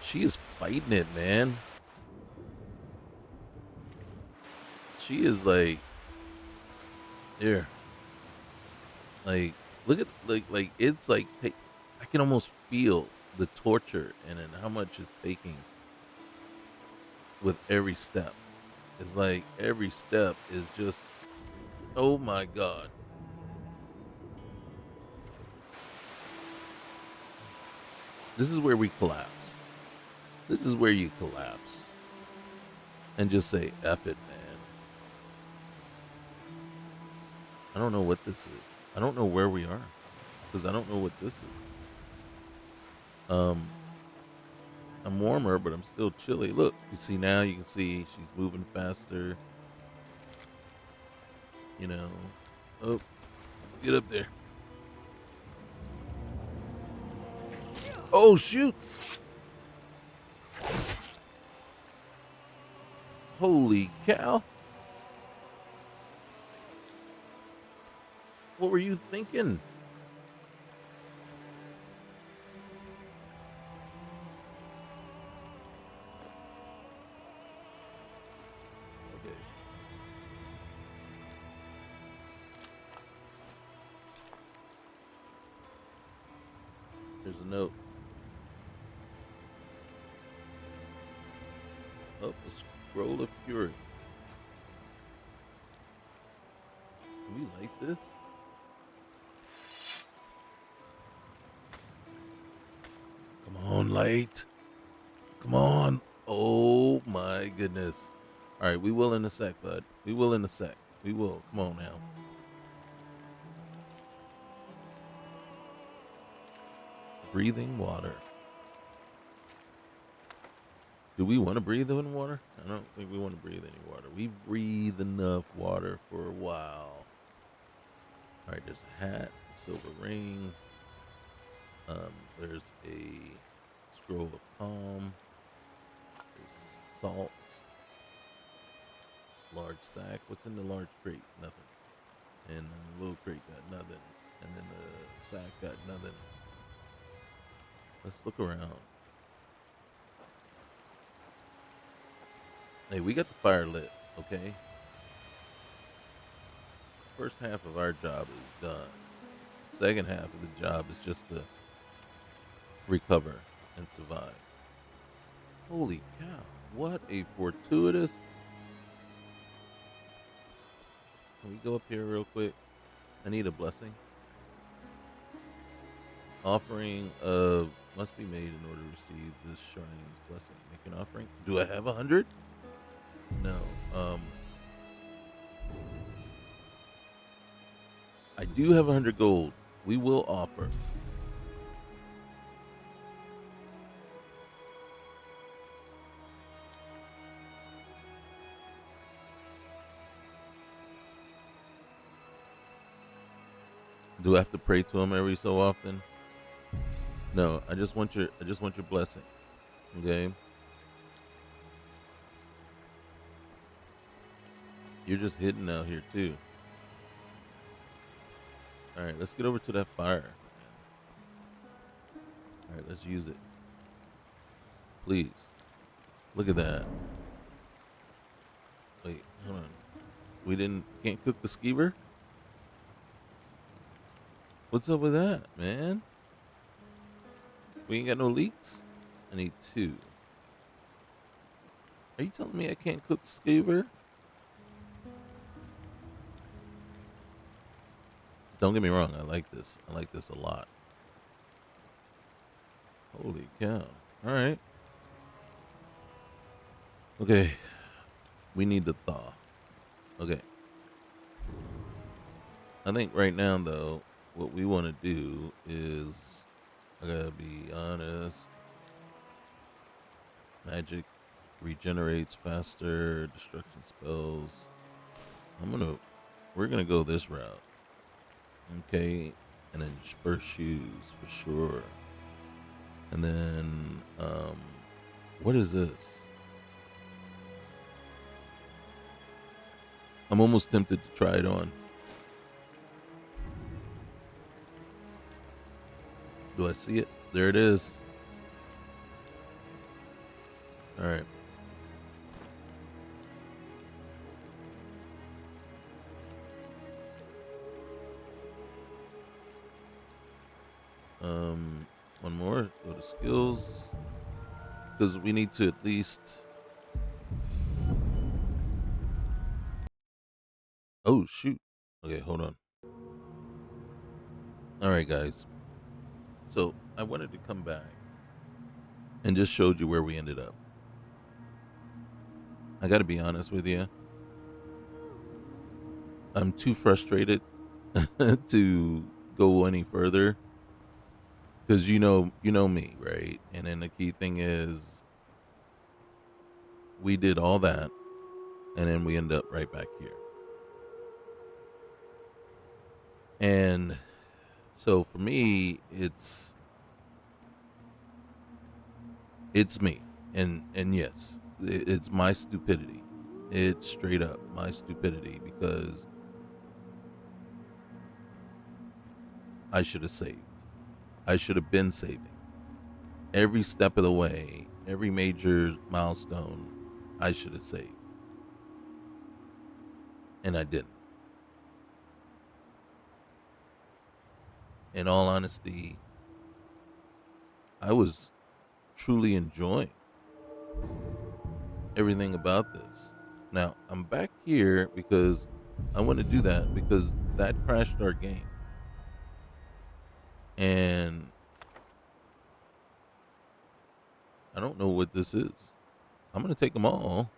she is fighting it, man. She is like, here. Like, look at, like it's like, I can almost feel the torture and how much it's taking with every step. It's like every step is just, oh my God. This is where we collapse. This is where you collapse and just say, F it, man. I don't know what this is. I don't know where we are because I don't know what this is. I'm warmer, but I'm still chilly. Look, you see now, you can see she's moving faster. You know, oh, get up there. Oh, shoot. Holy cow. What were you thinking? There's a note. Oh, a scroll of fury. Can we light this? Come on, light. Come on. Oh my goodness. All right, we will in a sec, bud. We will in a sec. We will. Come on now. Breathing water. Do we want to breathe in water? I don't think we want to breathe any water. We breathe enough water for a while. All right, there's a hat, a silver ring. There's a scroll of calm. There's salt. Large sack. What's in the large crate? Nothing. And the little crate got nothing. And then the sack got nothing. Let's look around. Hey, we got the fire lit, okay? First half of our job is done. Second half of the job is just to recover and survive. Holy cow. What a fortuitous. Can we go up here real quick? I need a blessing. Offering of must be made in order to receive this shrine's blessing. Make an offering. Do I have 100? No. I do have 100 gold. We will offer. Do I have to pray to him every so often? No, I just want your blessing. Okay? You're just hidden out here too. All right, let's get over to that fire. All right, let's use it. Please. Look at that. Wait, hold on. We can't cook the skeever? What's up with that, man? We ain't got no leeks? I need 2. Are you telling me I can't cook skeever? Don't get me wrong, I like this. I like this a lot. Holy cow. Alright. Okay. We need to thaw. Okay. I think right now, though, what we want to do is, I gotta be honest, magic regenerates faster, destruction spells. We're gonna go this route. Okay. And then first shoes for sure. And then, what is this? I'm almost tempted to try it on. Do I see it? There it is. All right. One more. Go to skills. Because we need to at least... Oh, shoot. Okay, hold on. All right, guys. So I wanted to come back and just showed you where we ended up. I got to be honest with you. I'm too frustrated to go any further. Because you know me, right? And then the key thing is we did all that and then we end up right back here. And so for me, it's me. And yes, it's my stupidity. It's straight up my stupidity because I should have saved. I should have been saving. Every step of the way, every major milestone, I should have saved. And I didn't. In all honesty, I was truly enjoying everything about this. Now, I'm back here because I want to do that because that crashed our game. And I don't know what this is. I'm going to take them all.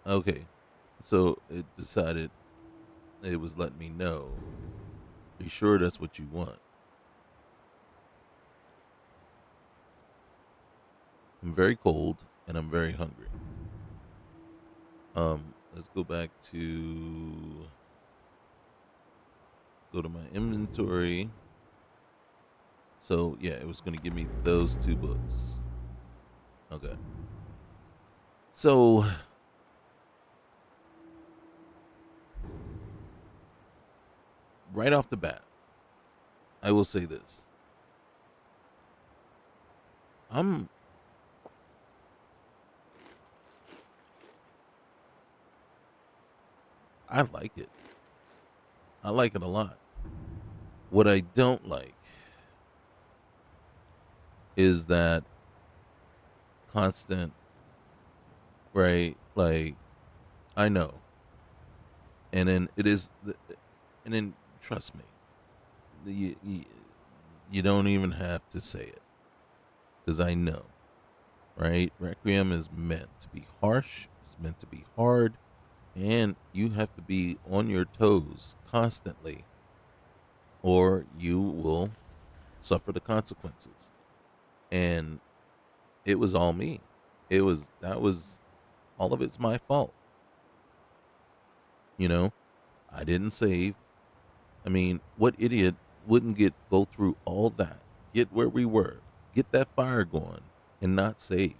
Okay. So it decided it was letting me know. Are you sure that's what you want? I'm very cold and I'm very hungry. Let's go back to my inventory. So yeah, it was going to give me those 2 books. Okay. So right off the bat, I will say this. I like it. I like it a lot. What I don't like is that constant, right? Like, I know. And then and then trust me, you don't even have to say it. Because I know, right? Requiem is meant to be harsh. It's meant to be hard. And you have to be on your toes constantly, or you will suffer the consequences. And it was all me. That was all of it's my fault. You know, I didn't save. I mean, what idiot wouldn't go through all that, get where we were, get that fire going and not save,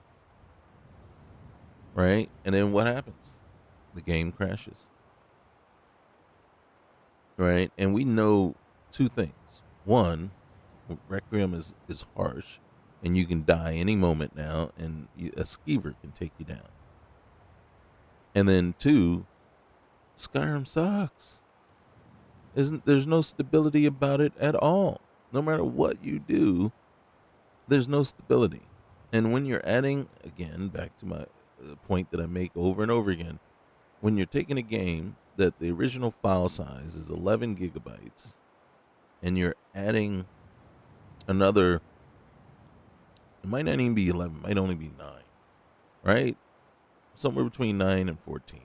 right? And then what happens? The game crashes, right? And we know two things. One, Requiem is harsh, and you can die any moment now, and a skeever can take you down. And then two, Skyrim sucks. There's no stability about it at all. No matter what you do, there's no stability. And when you're adding, again, back to my point that I make over and over again, when you're taking a game that the original file size is 11 gigabytes, and you're adding another, it might not even be 11, it might only be 9, right? Somewhere between 9 and 14,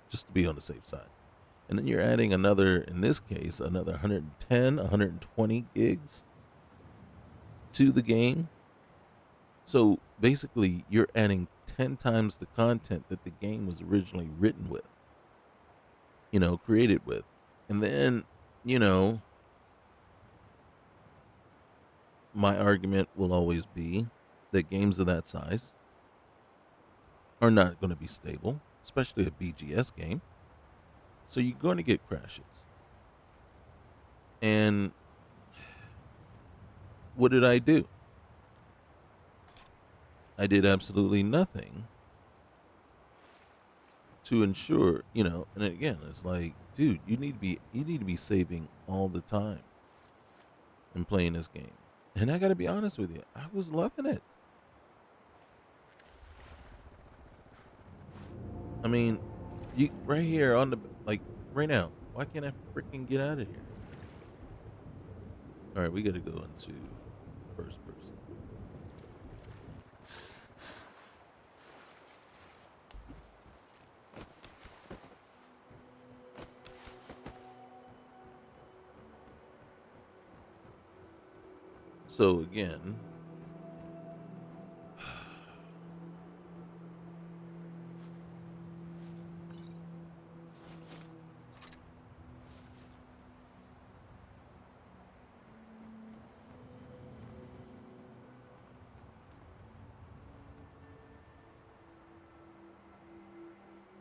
just to be on the safe side. And then you're adding another, in this case, another 110, 120 gigs to the game. So basically, you're adding 10 times the content that the game was originally written with, created with. And then, my argument will always be that games of that size are not going to be stable, especially a BGS game. So you're going to get crashes. And what did I do? I did absolutely nothing to ensure, and again, it's like, dude, you need to be saving all the time and playing this game. And I got to be honest with you, I was loving it. I mean, you right here on the, like, right now, why can't I freaking get out of here? All right, we got to go into first person. So again,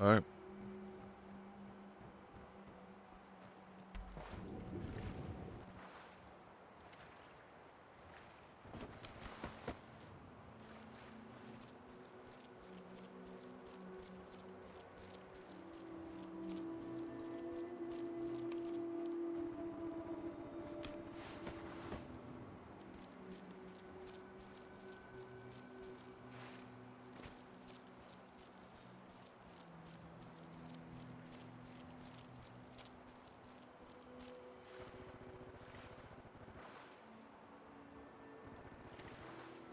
all right.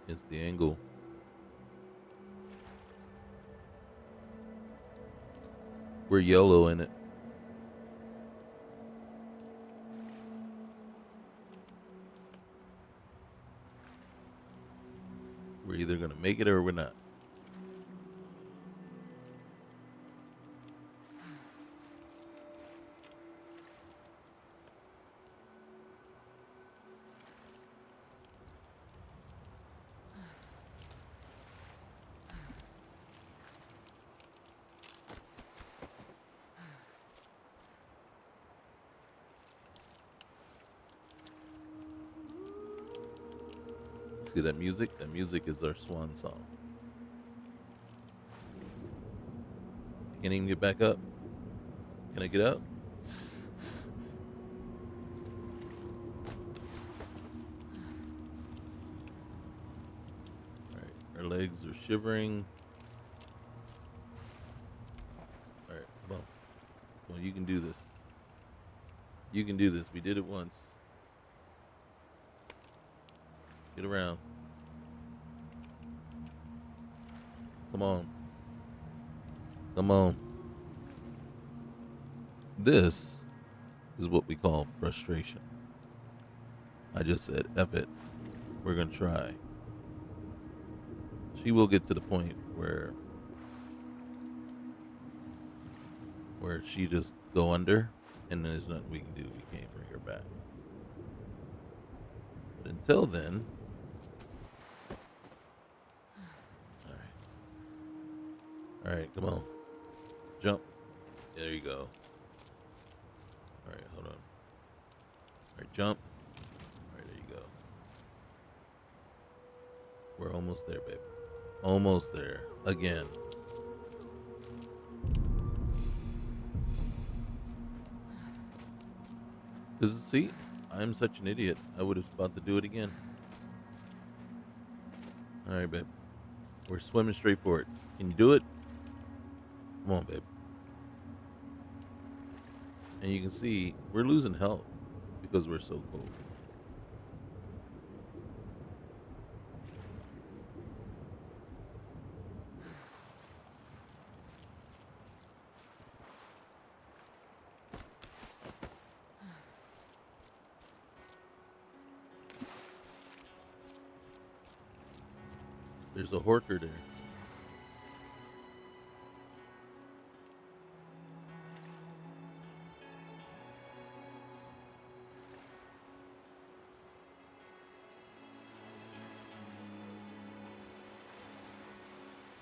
It's the angle. We're YOLO in it. We're either going to make it or we're not. See that music? That music is our swan song. I can't even get back up. Can I get up? Alright, our legs are shivering. Alright, come on. Come on, you can do this. You can do this. We did it once. Get around. Come on. Come on. This is what we call frustration. I just said, F it. We're going to try. She will get to the point where she just go under, and there's nothing we can do. We can't bring her back. But until then, All right, come on. Jump. There you go. All right, hold on. All right, jump. All right, there you go. We're almost there, babe. Almost there. Again. Because, see, I'm such an idiot. I would have about to do it again. All right, babe. We're swimming straight for it. Can you do it? Come on, babe. And you can see we're losing health because we're so cold. There's a horker there.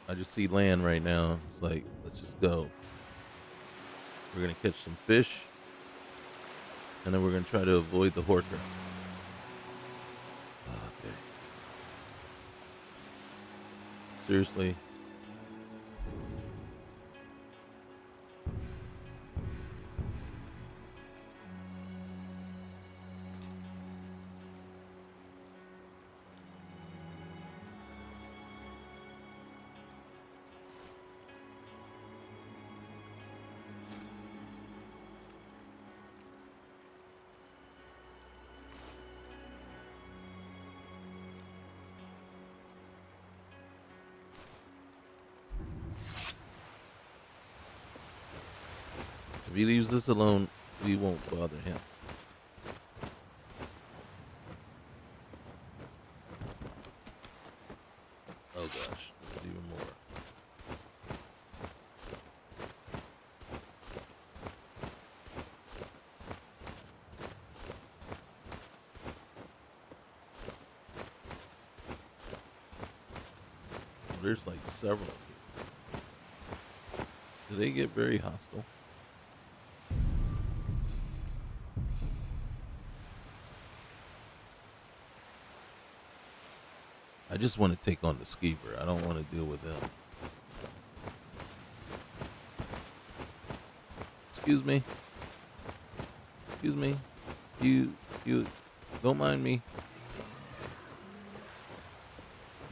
I just see land right now. It's like, let's just go. We're going to catch some fish. And then we're going to try to avoid the horker. Okay. Seriously? If he leaves this alone, we won't bother him. Oh gosh, there's even more. There's like several here. Do they get very hostile? I just want to take on the skeever. I don't want to deal with them. Excuse me. Excuse me. You don't mind me.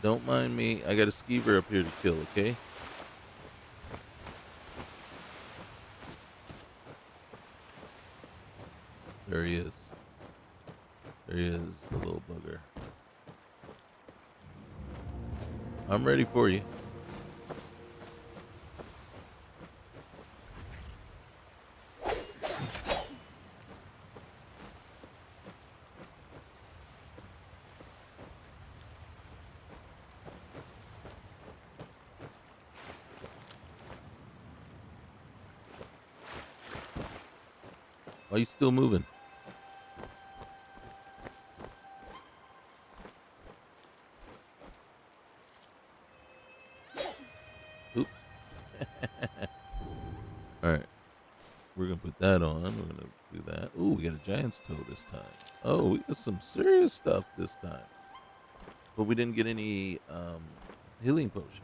Don't mind me. I got a skeever up here to kill, okay? There he is. There he is, the little bugger. I'm ready for you. Why are you still moving? Oop. Alright. We're going to put that on. We're going to do that. Ooh, we got a giant's toe this time. Oh, we got some serious stuff this time. But we didn't get any healing potion.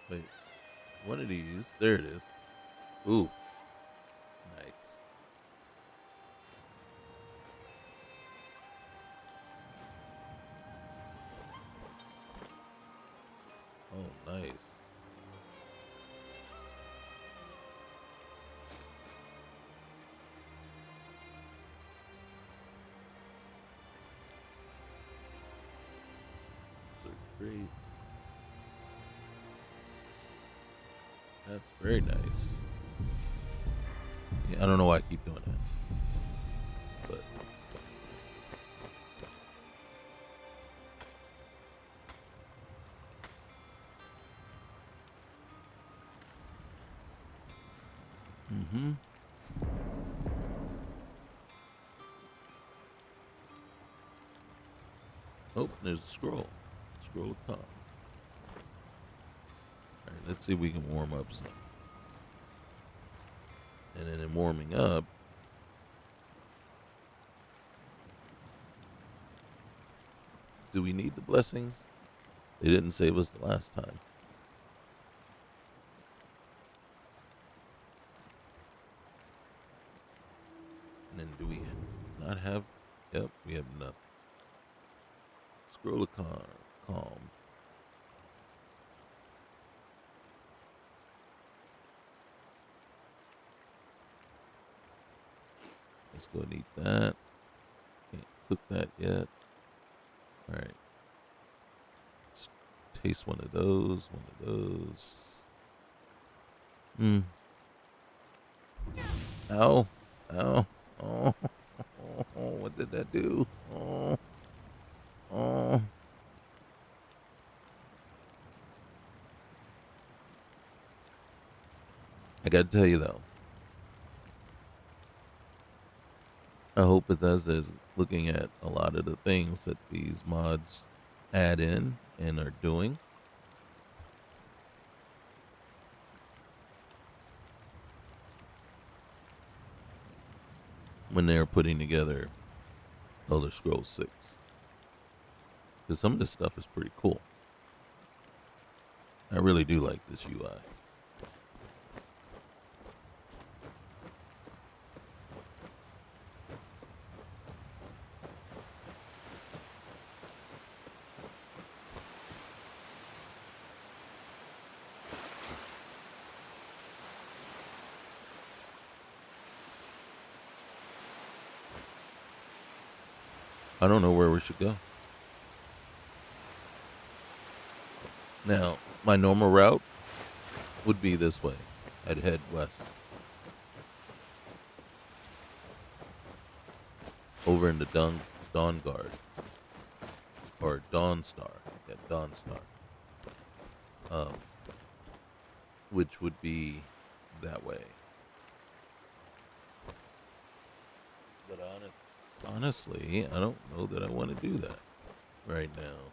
Wait, one of these. There it is. Ooh, nice. Oh, nice. So great. That's very nice. Yeah, I don't know why I keep doing that. But oh, there's a scroll. Scroll of calm. Alright, let's see if we can warm up some. And then in warming up, do we need the blessings? They didn't save us the last time. And then do we not have? Yep, we have nothing. Scroll of calm. Let's go and eat that. Can't cook that yet. Alright. Let's taste one of those. Ow. Ow. Oh. What did that do? Oh. I gotta tell you though, I hope Bethesda is looking at a lot of the things that these mods add in and are doing. When they're putting together Elder Scrolls 6. Because some of this stuff is pretty cool. I really do like this UI. I don't know where we should go. Now, my normal route would be this way. I'd head west. Over into Dawnguard. Or Dawnstar. Yeah, Dawnstar. Which would be that way. But honestly, I don't know that I want to do that right now.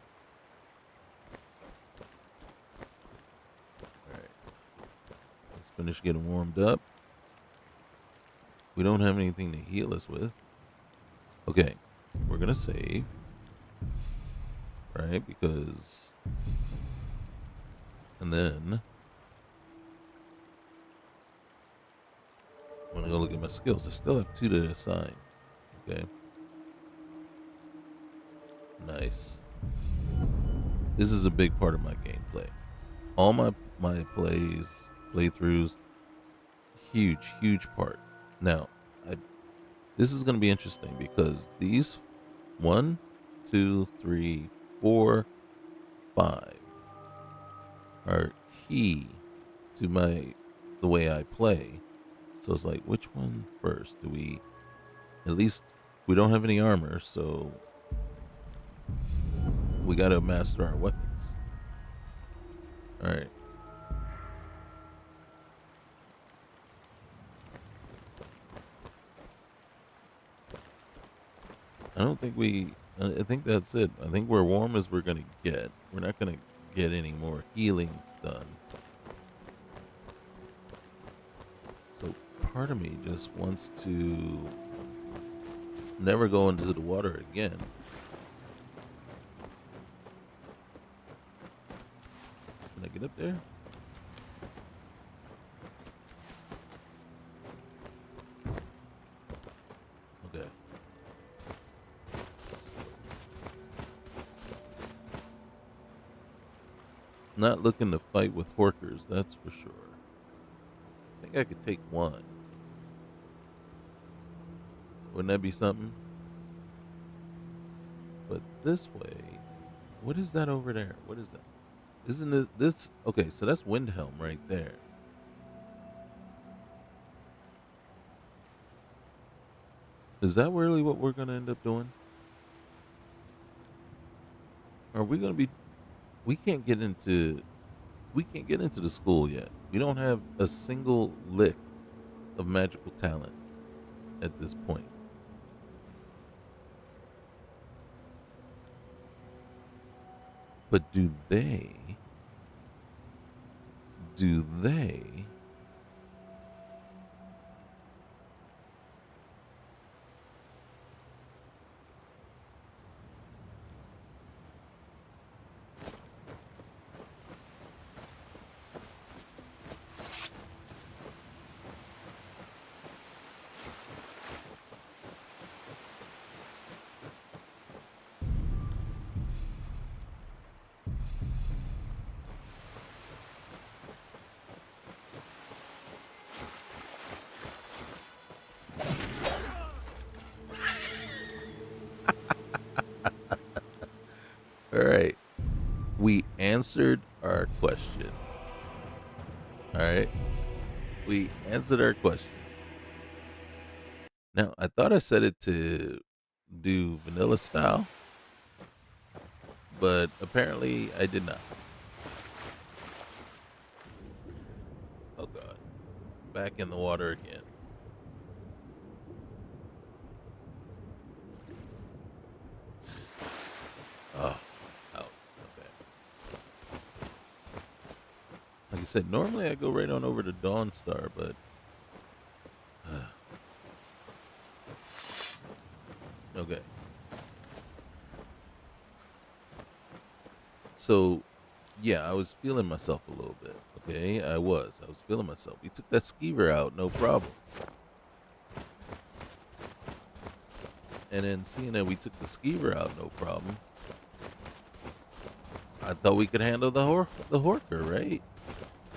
Alright. Let's finish getting warmed up. We don't have anything to heal us with. Okay. We're going to save. Right? Because... And then... I'm going to go look at my skills. I still have 2 to assign. Okay. Nice. This is a big part of my gameplay. All my playthroughs, huge part. Now, this is going to be interesting because these 1, 2, 3, 4, 5 are key to the way I play. So it's like, which one first? At least we don't have any armor, so we gotta master our weapons. Alright. I think that's it. I think we're warm as we're gonna get. We're not gonna get any more healings done. So part of me just wants to never go into the water again. Can I get up there? Okay. Not looking to fight with horkers, that's for sure. I think I could take one. Wouldn't that be something? But this way, what is that over there? What is that? Isn't this okay, so that's Windhelm right there. Is that really what we're gonna end up doing? Are we gonna be? We can't get into. We can't get into the school yet. We don't have a single lick of magical talent at this point. But do they? Do they? All right. We answered our question. All right. We answered our question. Now, I thought I set it to do vanilla style, but apparently I did not. Oh, God. Back in the water again. Oh, out. Okay. Like I said, normally I go right on over to Dawnstar, but okay. So, yeah, I was feeling myself a little bit. Okay, I was feeling myself. We took that skeever out, no problem. And then seeing that we took the skeever out, no problem. I thought we could handle the horker, right?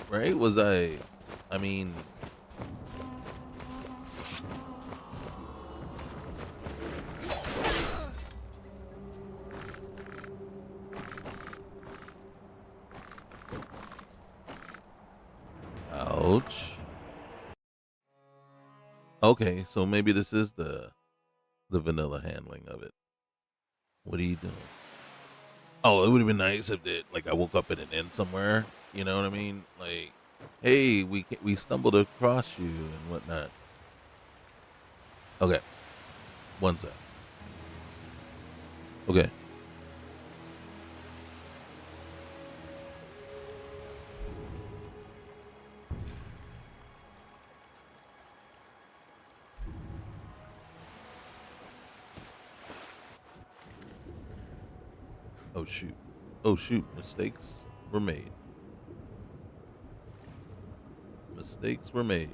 Right? Was I mean, ouch. Okay, so maybe this is the vanilla handling of it. What are you doing? Oh, it would have been nice if it like I woke up at an inn somewhere. You know what I mean? Like, hey, we stumbled across you and whatnot. Okay, one sec. Okay. Oh shoot. Oh shoot. Mistakes were made. Mistakes were made.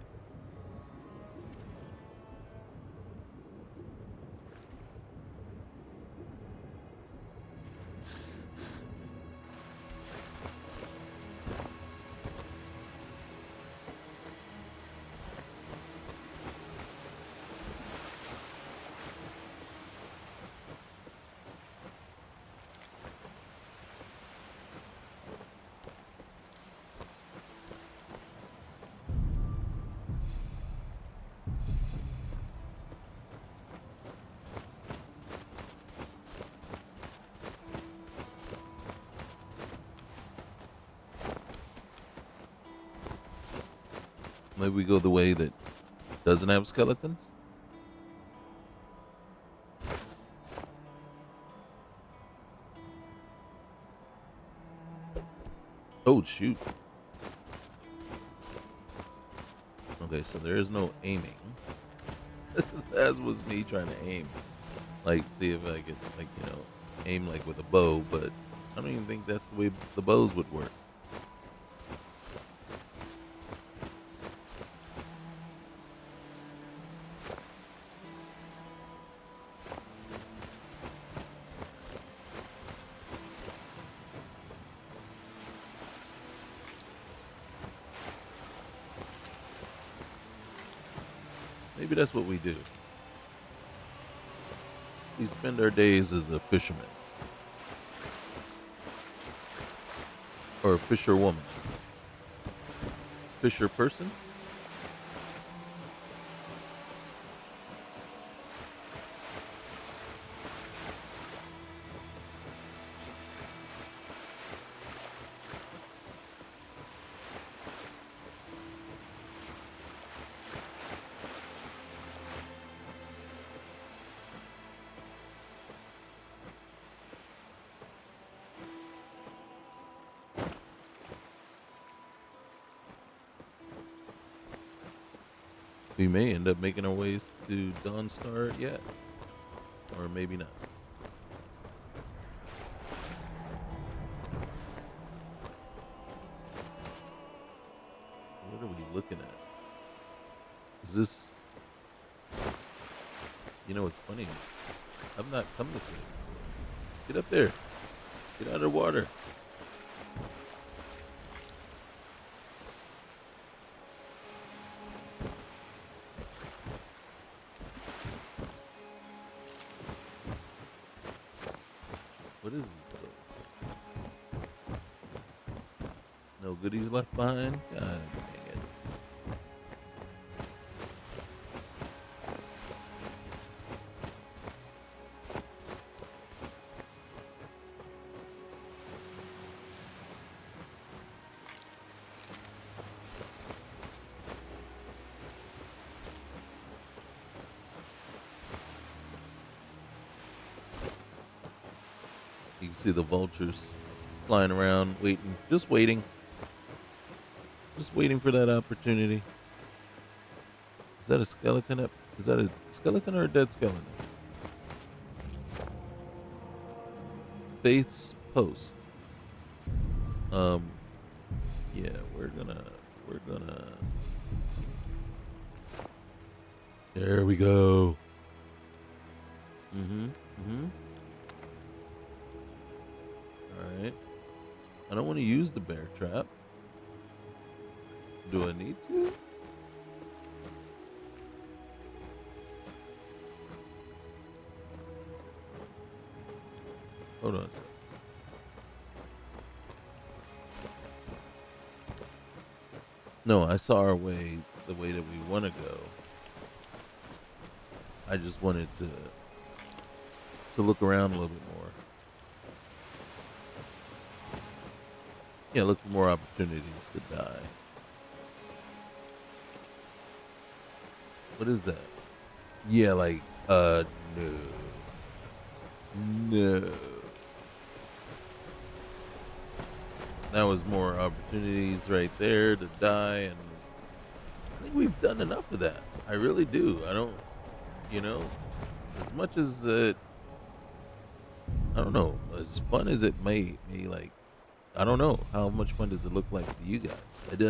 Maybe we go the way that doesn't have skeletons. Oh shoot. Okay, so there is no aiming. That was me trying to aim. Like, see if I could, like, aim like with a bow, but I don't even think that's the way the bows would work. Maybe that's what we do. We spend our days as a fisherman. Or a fisherwoman. Fisher person? We may end up making our ways to Dawnstar yet, or maybe not. What are we looking at? Is this... You know what's funny? I've not come this way. Get up there. Get out of the water. What is this place? No goodies left behind? God dang it. You can see the vultures flying around, waiting, just waiting for that opportunity. Is that a skeleton? Is that a skeleton or a dead skeleton? Faith's post. Yeah, we're gonna. There we go. Alright. I don't want to use the bear trap. Do I need to? Hold on a second. No, I saw our way the way that we want to go. I just wanted to look around a little bit more. Yeah, look for more opportunities to die. What is that? Yeah, like, no. That was more opportunities right there to die, and I think we've done enough of that. I really do. I don't, as much as I don't know, as fun as it may be, like, I don't know, how much fun does it look like to you guys? It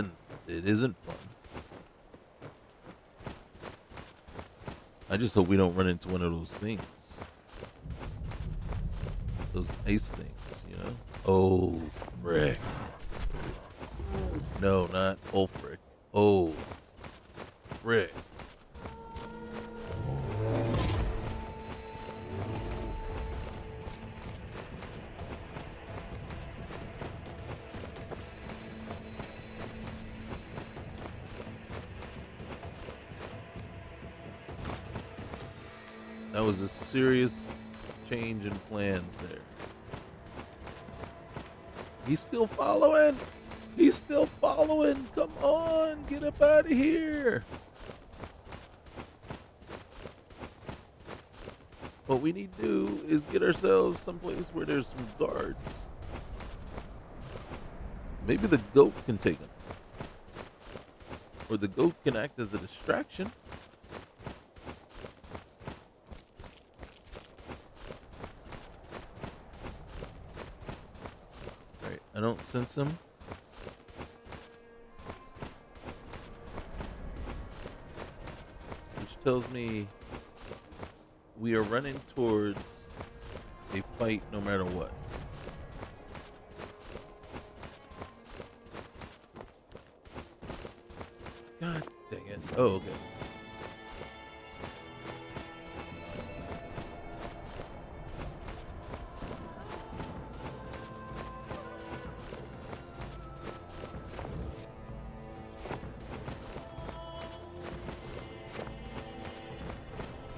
isn't fun. I just hope we don't run into one of those things. Those ice things, Oh, frick. No, not oh, frick. Oh, frick. That was a serious change in plans there. He's still following. He's still following. Come on, get up out of here. What we need to do is get ourselves someplace where there's some guards. Maybe the goat can take him. Or the goat can act as a distraction. I don't sense him. Which tells me we are running towards a fight no matter what. God dang it. Oh, okay.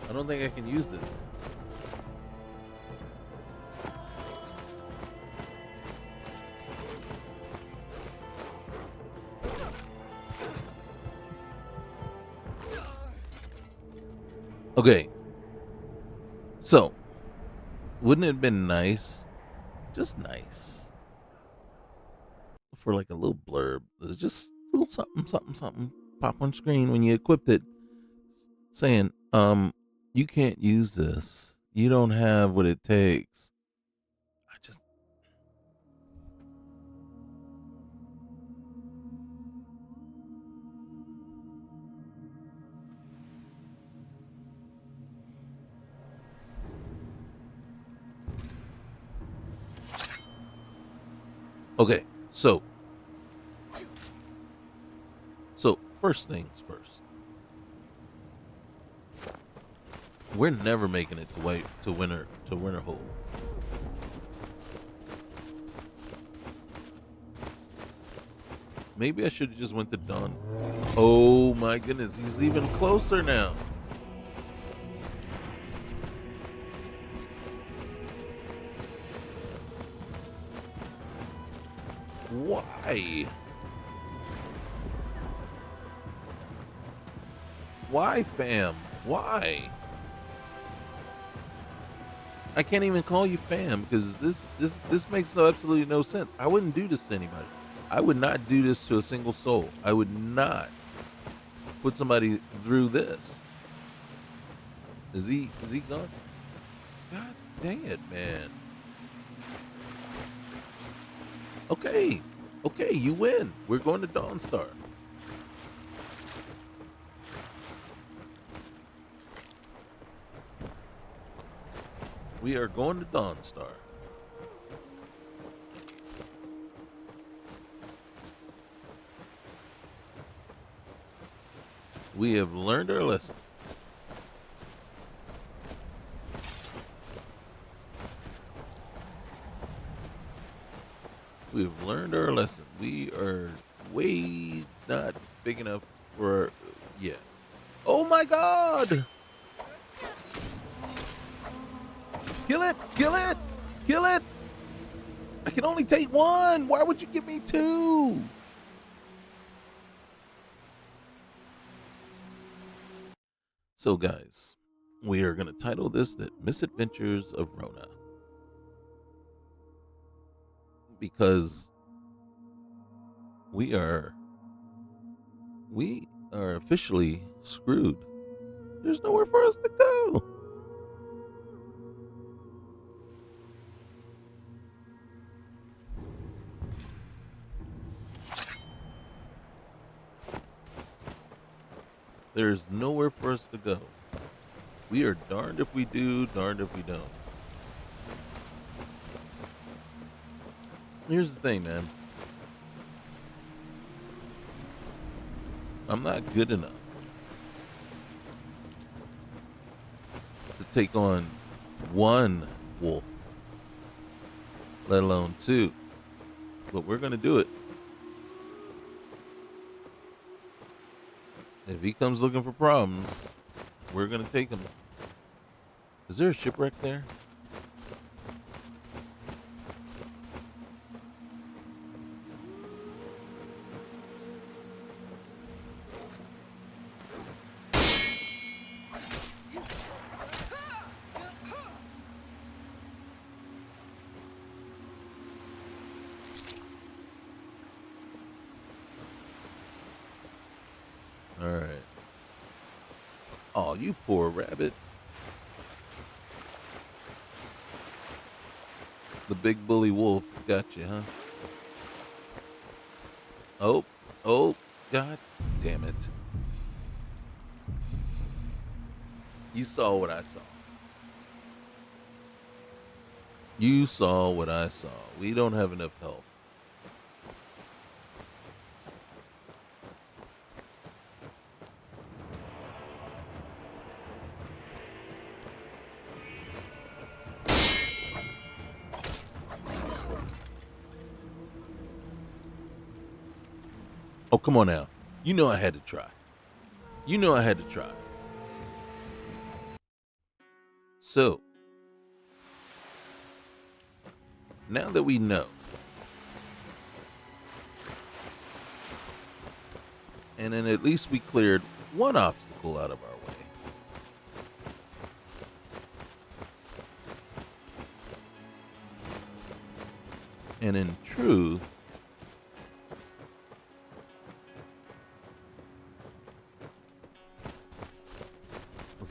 I don't think I can use this. Okay. So, wouldn't it have been nice, just nice, for like a little blurb? There's just a little something pop on screen when you equipped it. saying, you can't use this. You don't have what it takes. I just. Okay, so first things first. We're never making it to Winterhold. Maybe I should have just went to Dawn. Oh my goodness, he's even closer now. Why? Why, fam? Why? I can't even call you fam because this makes absolutely no sense. I wouldn't do this to anybody. I would not do this to a single soul. I would not put somebody through this. Is he gone? God dang it, man. Okay, you win. We're going to Dawnstar. We are going to Dawnstar. We have learned our lesson. We have learned our lesson. We are way not big enough for... Yeah. Oh my god! Kill it! Kill it! Kill it! I can only take one! Why would you give me two? So guys, we are going to title this The Misadventures of Rona. Because we are officially screwed. There's nowhere for us to go. There's nowhere for us to go. We are darned if we do, darned if we don't. Here's the thing, man. I'm not good enough to take on one wolf, let alone two. But we're going to do it. If he comes looking for problems, we're going to take him. Is there a shipwreck there? All right. Oh, you poor rabbit. The big bully wolf got you, huh? Oh, god damn it. You saw what I saw. You saw what I saw. We don't have enough help. Oh, come on now. You know I had to try. You know I had to try. So, now that we know, and then at least we cleared one obstacle out of our way. And in truth,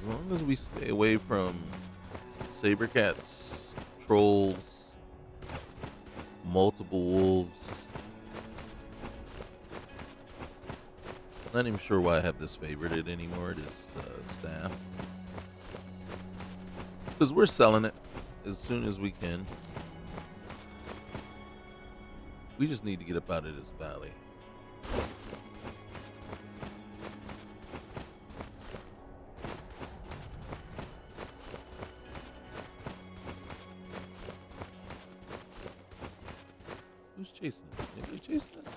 As long as we stay away from saber cats, trolls, multiple wolves. Not even sure why I have this favorited anymore. It is staff. Because we're selling it as soon as we can. We just need to get up out of this valley. Who's chasing us? Anybody chasing us?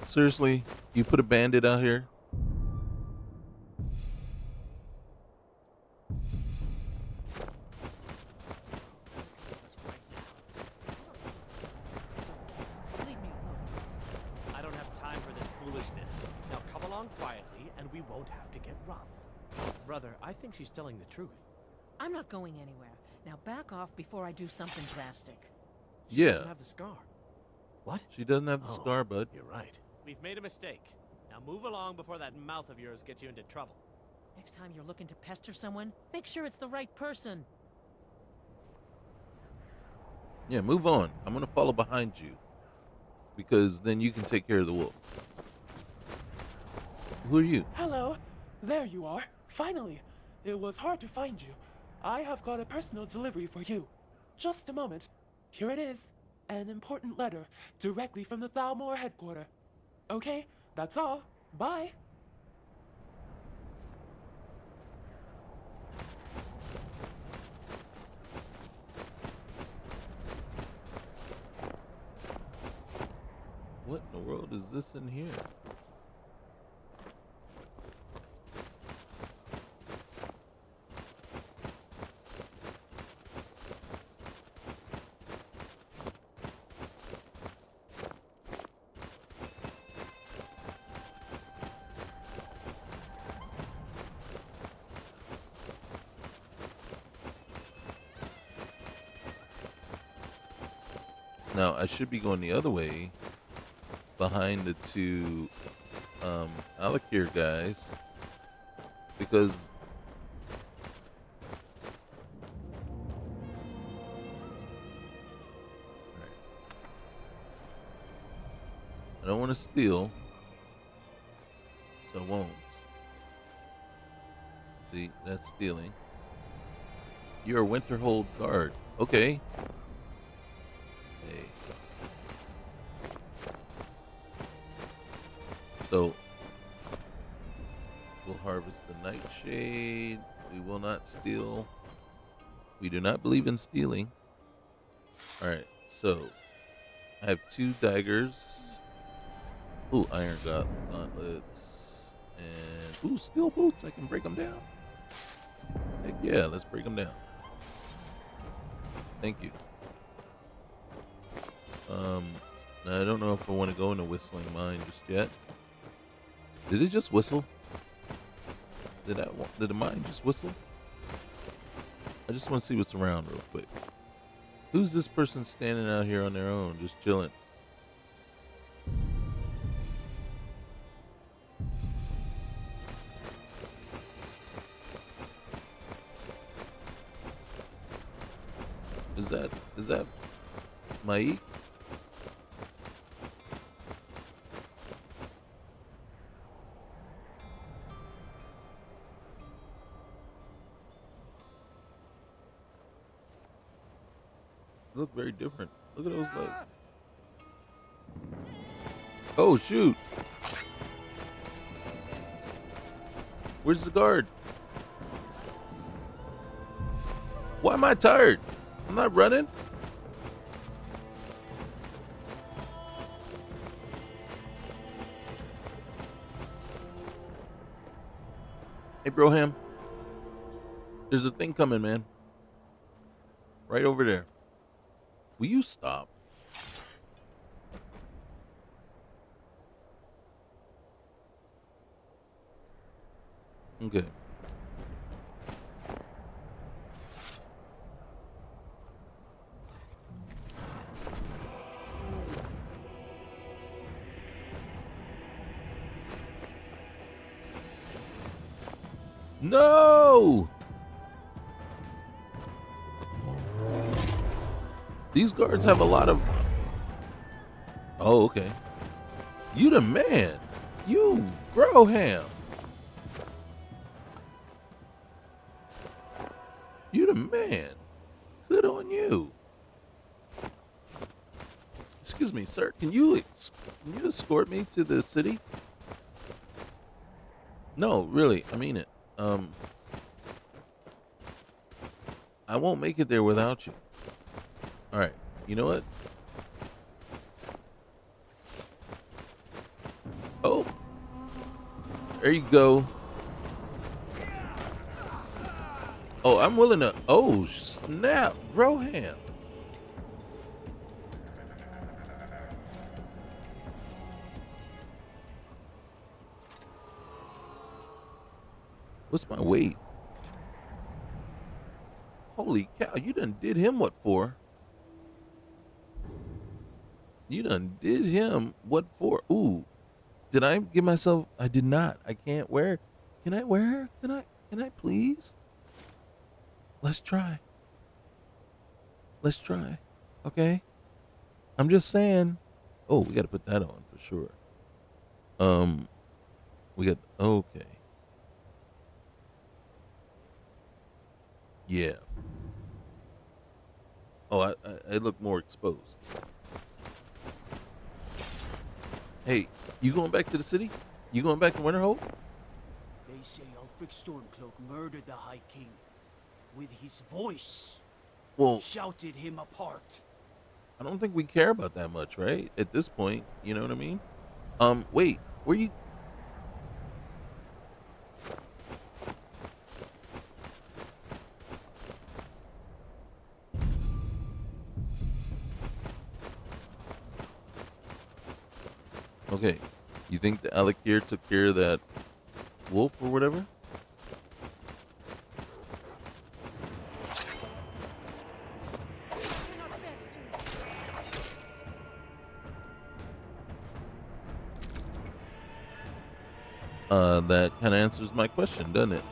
Seriously? You put a bandit out here? Leave me alone. I don't have time for this foolishness. Now come along quietly and we won't have to get rough. Brother, I think she's telling the truth. I'm not going anywhere. Now back off before I do something drastic. She Yeah. doesn't have the scar. What? She doesn't have the Oh, scar, bud. You're right. We've made a mistake. Now move along before that mouth of yours gets you into trouble. Next time you're looking to pester someone, make sure it's the right person. Yeah, move on. I'm going to follow behind you. Because then you can take care of the wolf. Who are you? Hello. There you are. Finally. It was hard to find you. I have got a personal delivery for you. Just a moment. Here it is. An important letter, directly from the Thalmor headquarters. Okay, that's all. Bye. What in the world is this in here? Now, I should be going the other way behind the two Alakir guys because I don't want to steal, so I won't. See, that's stealing. You're a Winterhold guard. Okay. Hey. So, we'll harvest the nightshade. We will not steal. We do not believe in stealing. Alright, so I have 2 daggers. Ooh, iron gauntlets. And, ooh, steel boots. I can break them down. Heck yeah, let's break them down. Thank you. Now I don't know if I want to go in a whistling mine just yet. Did it just whistle? Did the mine just whistle? I just want to see what's around real quick. Who's this person standing out here on their own, just chilling? Is that Maik? Look very different. Look at those legs. Oh shoot! Where's the guard? Why am I tired? I'm not running. Hey, Broham. There's a thing coming, man. Right over there. Will you stop? Okay. No! These guards have a lot of... Oh, okay. You the man. You, Broham. You the man. Good on you. Excuse me, sir. Can you escort me to the city? No, really. I mean it. I won't make it there without you. All right. You know what? Oh. There you go. Oh, I'm willing to... Oh, snap. Broham. What's my weight? Holy cow, you done did him what for? You done did him what for? Ooh. Did I give myself... I did not. I can't wear... Can I wear her? Can I please? Let's try. Let's try. Okay? I'm just saying. Oh, we got to put that on for sure. We got... Okay. Yeah. Oh, I look more exposed. Hey, you going back to the city? You going back to Winterhold? They say Ulfric Stormcloak murdered the High King. With his voice. Well, shouted him apart. I don't think we care about that much, right? At this point, you know what I mean? Wait, where you... Okay, you think the Alakir took care of that wolf or whatever? That kind of answers my question, doesn't it?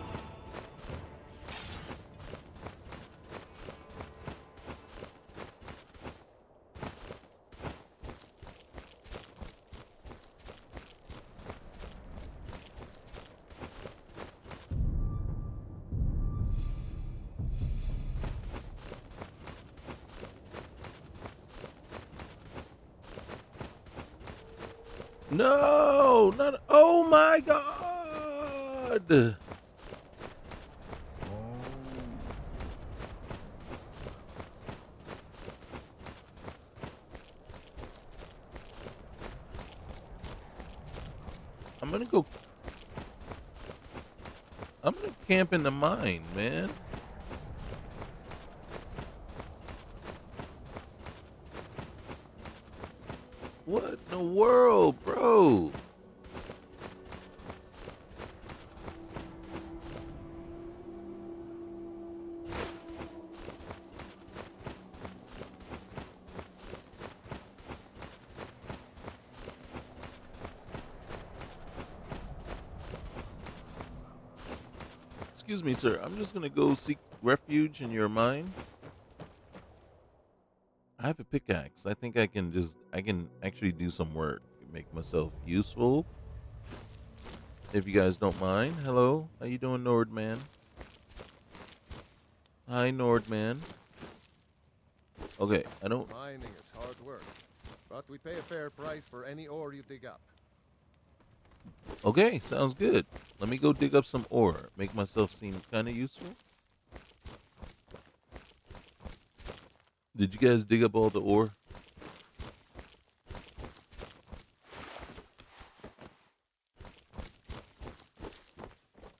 No, not... Oh my God! I'm gonna camp in the mine, man. What in the world, bro? Excuse me, sir. I'm just gonna go seek refuge in your mine. I have a pickaxe. I think I can actually do some work, make myself useful. If you guys don't mind. Hello, how you doing, Nordman? Hi, Nordman. Okay, I don't... Mining is hard work, but we pay a fair price for any ore you dig up. Okay, sounds good. Let me go dig up some ore. Make myself seem kind of useful. Did you guys dig up all the ore?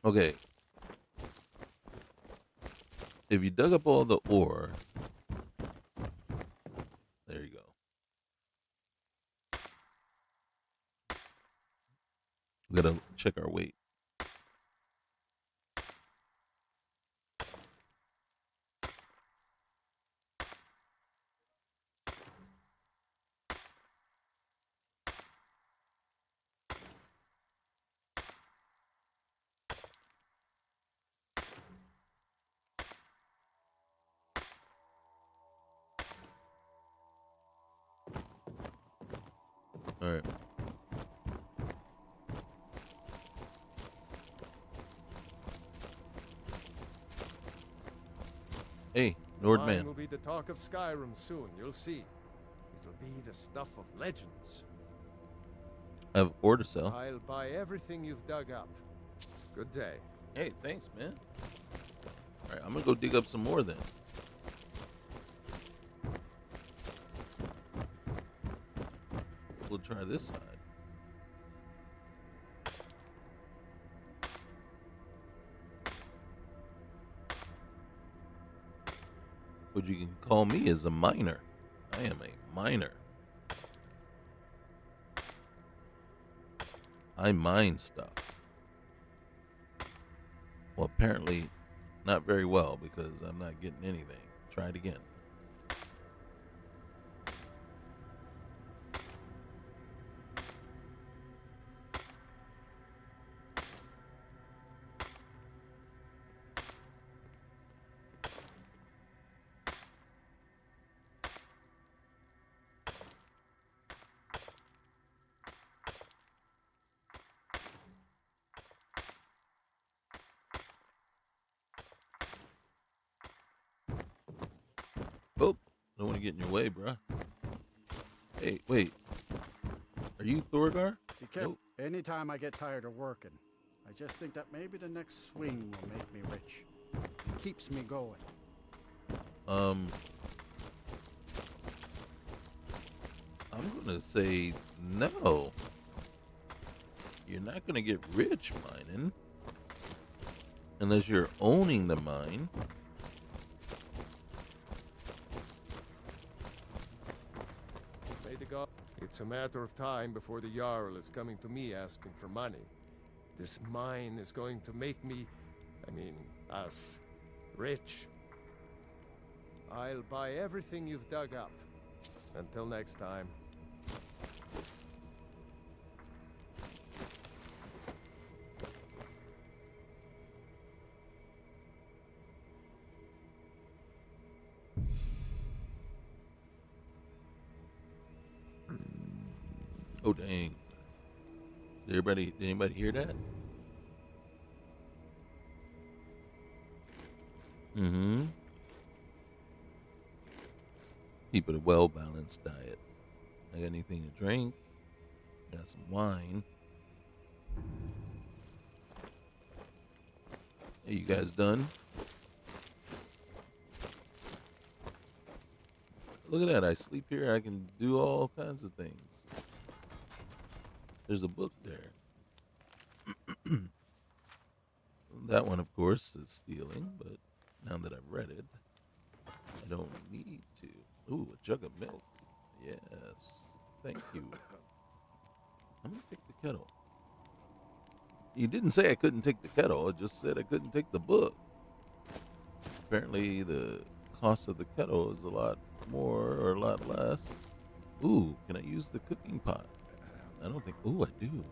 Okay. If you dug up all the ore, there you go. We gotta check our weight. Alright. Hey, Mine Nordman. will be the talk of Skyrim soon, you'll see. It'll be the stuff of legends. I have ore to sell. I'll buy everything you've dug up. Good day. Hey, thanks, man. Alright, I'm gonna go dig up some more then. We'll try this side. What you can call me is a miner. I am a miner. I mine stuff. Well, apparently not very well because I'm not getting anything. Try it again. Oh, don't want to get in your way, bruh. Hey, wait. Are you Thorgar? You can anytime I get tired of working. I just think that maybe the next swing will make me rich. It keeps me going. I'm gonna say no. You're not gonna get rich mining unless you're owning the mine. May the god... It's a matter of time before the Jarl is coming to me asking for money. This mine is going to make me, us, rich. I'll buy everything you've dug up. Until next time. Oh dang! Did anybody hear that? Mm-hmm. Keep it a well-balanced diet. I got anything to drink? Got some wine. Hey, you guys done? Look at that! I sleep here. I can do all kinds of things. There's a book there. That one, of course, is stealing, but now that I've read it, I don't need to. Ooh, a jug of milk. Yes. Thank you. I'm going to take the kettle. You didn't say I couldn't take the kettle. It just said I couldn't take the book. Apparently, the cost of the kettle is a lot more or a lot less. Ooh, can I use the cooking pot? I don't think... Ooh, I do.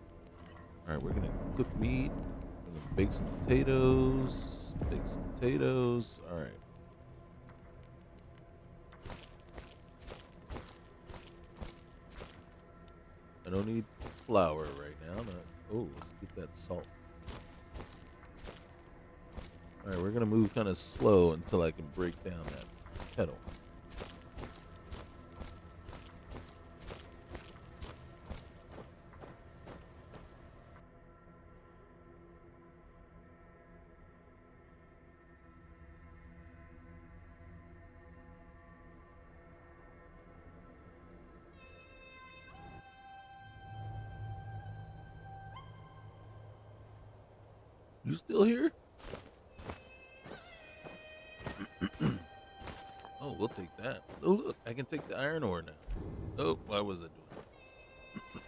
All right, we're going to cook meat. We're going to bake some potatoes. Bake some potatoes. All right. I don't need flour right now. Oh, let's get that salt. All right, we're going to move kind of slow until I can break down that kettle. You still here? Oh, we'll take that. Oh, look, I can take the iron ore now. Oh, why was I doing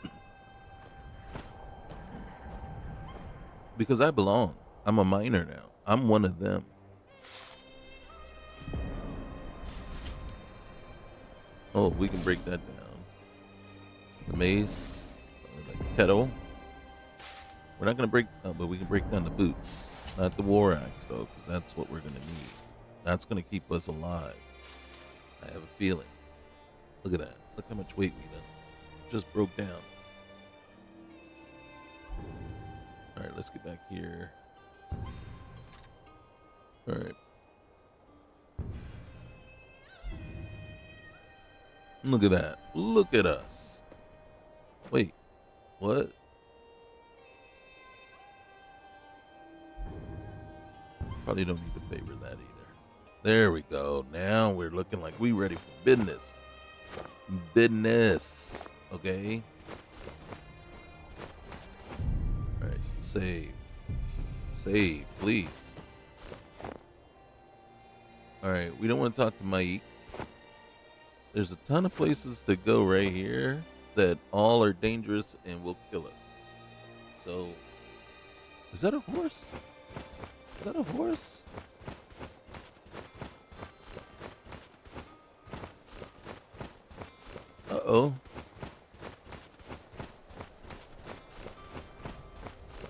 that? Because I belong. I'm a miner now. I'm one of them. Oh, we can break that down. The mace, the kettle. We're not going to break, but we can break down the boots. Not the war axe, though, because that's what we're going to need. That's going to keep us alive. I have a feeling. Look at that. Look how much weight we done. Just broke down. right, let's get back here. All right. Look at that. Look at us. Wait, what? Probably don't need to favor that either. There we go. Now we're looking like we ready for business. Business. Okay. All right. Save. Save, please. All right. We don't want to talk to Mike. There's a ton of places to go right here that all are dangerous and will kill us. So, is that a horse? Is that a horse? Uh-oh.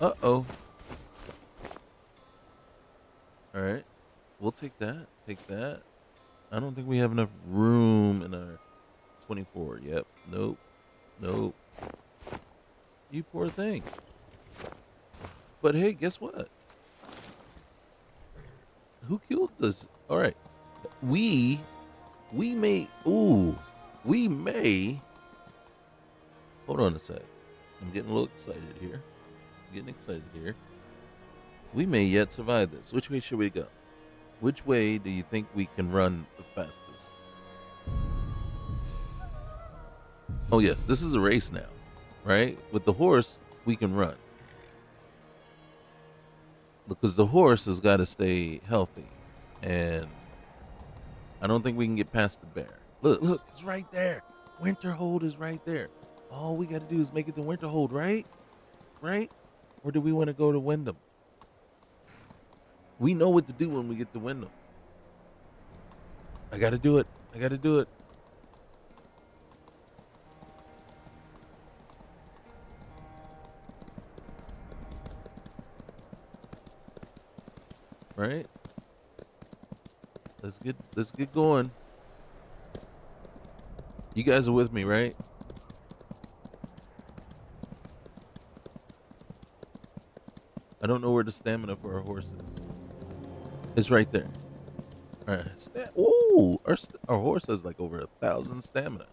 Uh-oh. All right. We'll take that. Take that. I don't think we have enough room in our 24. Yep. Nope. Nope. You poor thing. But hey, guess what? Who killed this? All right. We may. Ooh. We may. Hold on a sec. I'm getting a little excited here. We may yet survive this. Which way should we go? Which way do you think we can run the fastest? Oh, yes. This is a race now, right? With the horse, we can run. Because the horse has got to stay healthy. And I don't think we can get past the bear. Look, it's right there. Winterhold is right there. All we got to do is make it to Winterhold, right? Right? Or do we want to go to Wyndham? We know what to do when we get to Wyndham. I got to do it. Right? Let's get going. You guys are with me, right? I don't know where the stamina for our horse is. It's right there. All right. Ooh, our horse has like over 1,000 stamina.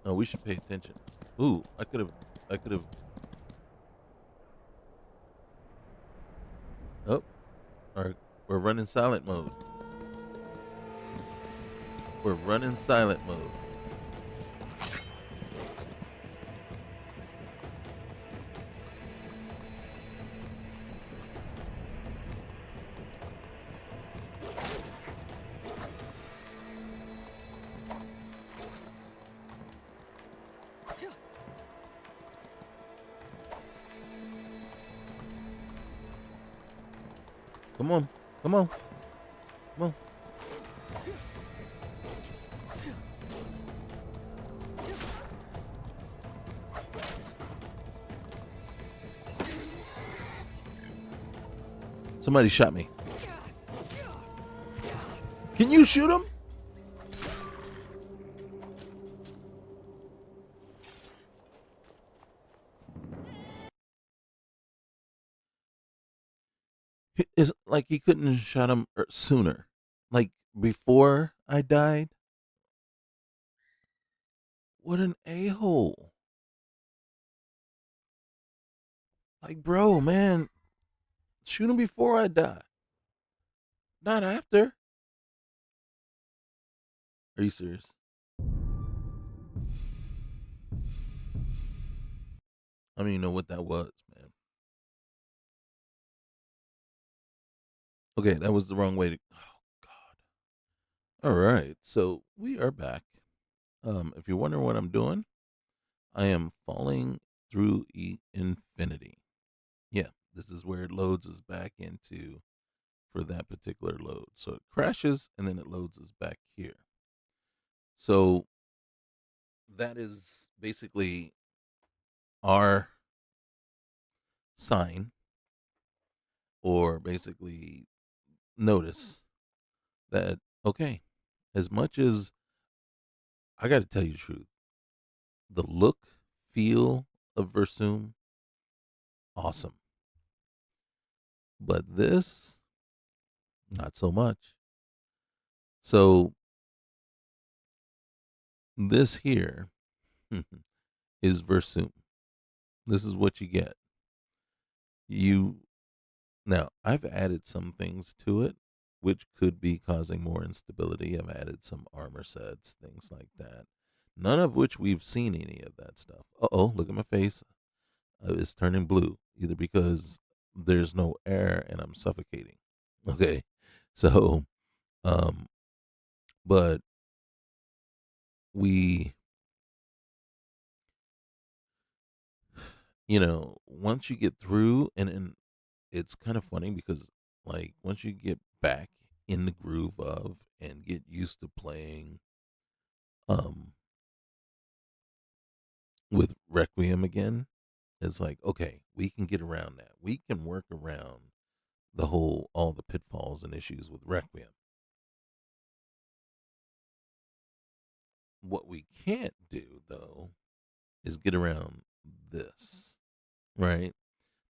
Oh, we should pay attention. Ooh, I could have. Oh, all right. We're running silent mode. Come on. Somebody shot me. Can you shoot him? It's like he couldn't have shot him sooner. Like before I died. What an a-hole. Like, bro, man. Shoot him before I die. Not after. Are you serious? I don't even know what that was, man. Okay, that was the wrong way to. Oh, God. All right, so we are back. If you're wondering what I'm doing, I am falling through infinity. Yeah, this is where it loads us back into for that particular load. So it crashes and then it loads us back here. So that is basically our sign, or basically notice that, okay, as much as I got to tell you the truth, the look, feel of Viir Suum, awesome. But this, not so much. So this here is Viir Suum. This is what you get. You Now I've added some things to it, which could be causing more instability. I've added some armor sets, things like that. None of which we've seen any of that stuff. Oh, look at my face. It's turning blue, either because there's no air and I'm suffocating. Okay, so um, but we, once you get through, and it's kind of funny because like once you get back in the groove of and get used to playing um with Requiem again, it's like, okay, we can get around that. We can work around all the pitfalls and issues with Requiem. What we can't do though is get around this, right?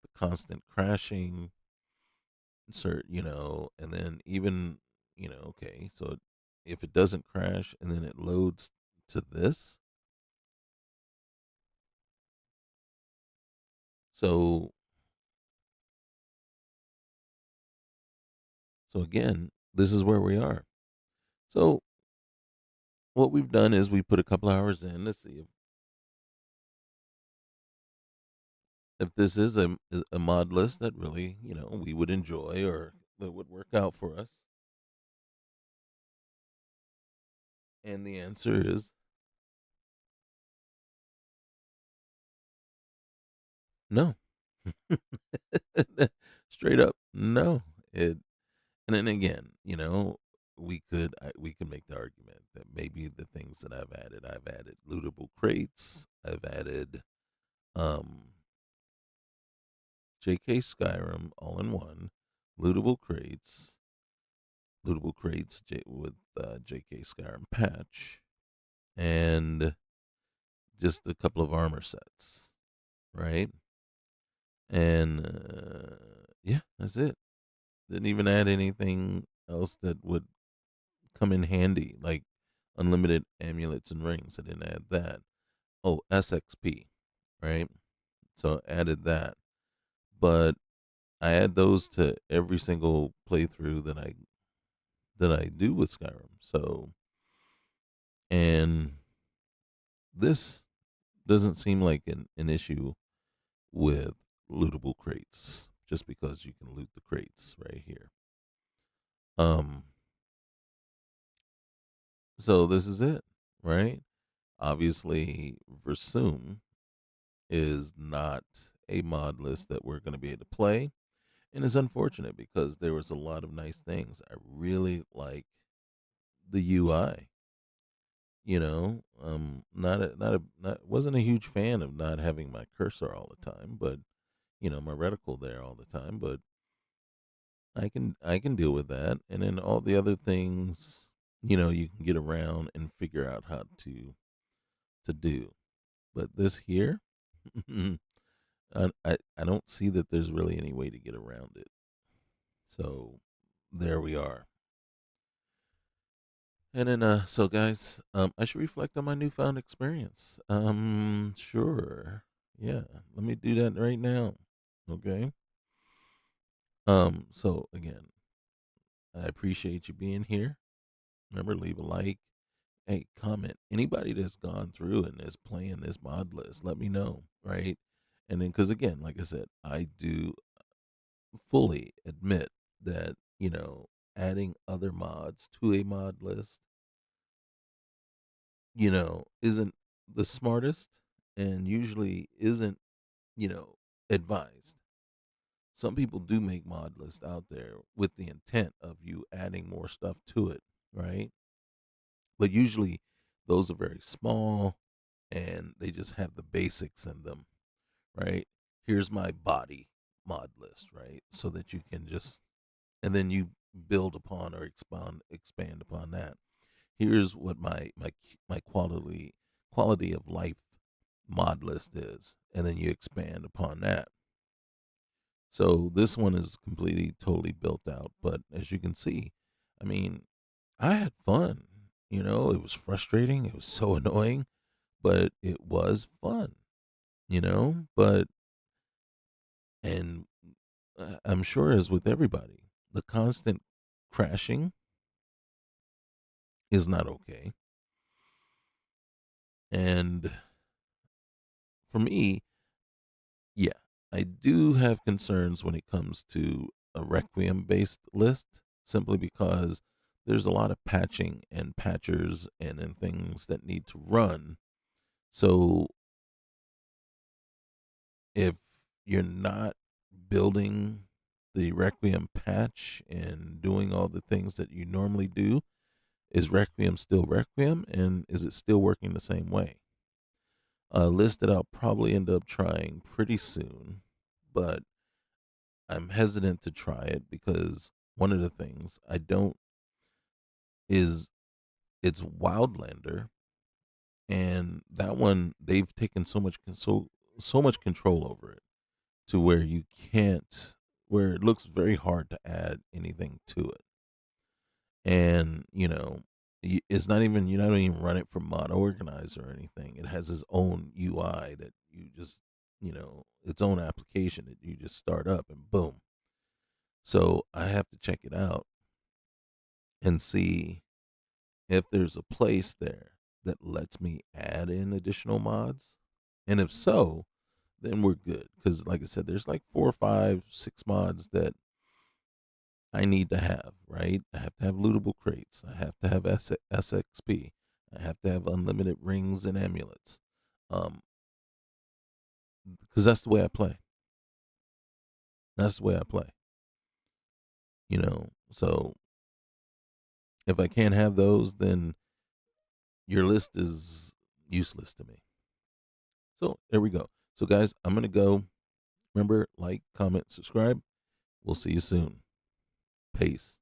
The constant crashing, and then even, okay, so if it doesn't crash and then it loads to this, so again, this is where we are. So what we've done is we put a couple hours in to see if this is a mod list that really, we would enjoy or that would work out for us. And the answer is no. Straight up, no. And then again, we could make the argument that maybe the things that I've added lootable crates, I've added JK Skyrim all in one, lootable crates, with JK Skyrim patch, and just a couple of armor sets, right? And yeah, that's it. Didn't even add anything else that would come in handy, like unlimited amulets and rings. I didn't add that. Oh, SXP, right? So I added that. But I add those to every single playthrough that I do with Skyrim. So, and this doesn't seem like an issue with lootable crates, just because you can loot the crates right here. Um, so this is it, right? Obviously, Viir Suum is not a mod list that we're going to be able to play, and it's unfortunate because there was a lot of nice things. I really like the UI. Not wasn't a huge fan of not having my cursor all the time, but my reticle there all the time. But I can deal with that, and then all the other things, you can get around and figure out how to do. But this here, I don't see that there's really any way to get around it. So there we are. And then, so guys, I should reflect on my newfound experience. Sure, yeah. Let me do that right now. Okay. So again, I appreciate you being here. Remember, leave a like. Hey, comment. Anybody that's gone through and is playing this mod list, let me know, right? And then, because again, like I said, I do fully admit that adding other mods to a mod list isn't the smartest and usually isn't, advised. Some people do make mod lists out there with the intent of you adding more stuff to it, right? But usually those are very small and they just have the basics in them, right? Here's my body mod list, right? So that you can just, and then you build upon or expand upon that. Here's what my quality of life Modlist is, and then you expand upon that. So this one is completely, totally built out. But as you can see, I mean, I had fun. You know, it was frustrating. It was so annoying, but it was fun. You know, but and I'm sure as with everybody, the constant crashing is not okay. And for me, yeah, I do have concerns when it comes to a Requiem based list, simply because there's a lot of patching and patchers and things that need to run. So if you're not building the Requiem patch and doing all the things that you normally do, is Requiem still Requiem, and is it still working the same way? A list that I'll probably end up trying pretty soon, but I'm hesitant to try it because one of the things I don't is it's Wildlander, and that one they've taken so much control over it to where you can't, where it looks very hard to add anything to it. And it's not even, you don't even run it from Mod Organizer or anything. It has its own UI that you just, its own application that you just start up and boom. So I have to check it out and see if there's a place there that lets me add in additional mods. And if so, then we're good. Because, like I said, there's like 4, 5, 6 mods that I need to have, right? I have to have lootable crates. I have to have SXP. I have to have unlimited rings and amulets. Because that's the way I play. That's the way I play. So if I can't have those, then your list is useless to me. So there we go. So guys, I'm gonna go. Remember, like, comment, subscribe. We'll see you soon. Peace.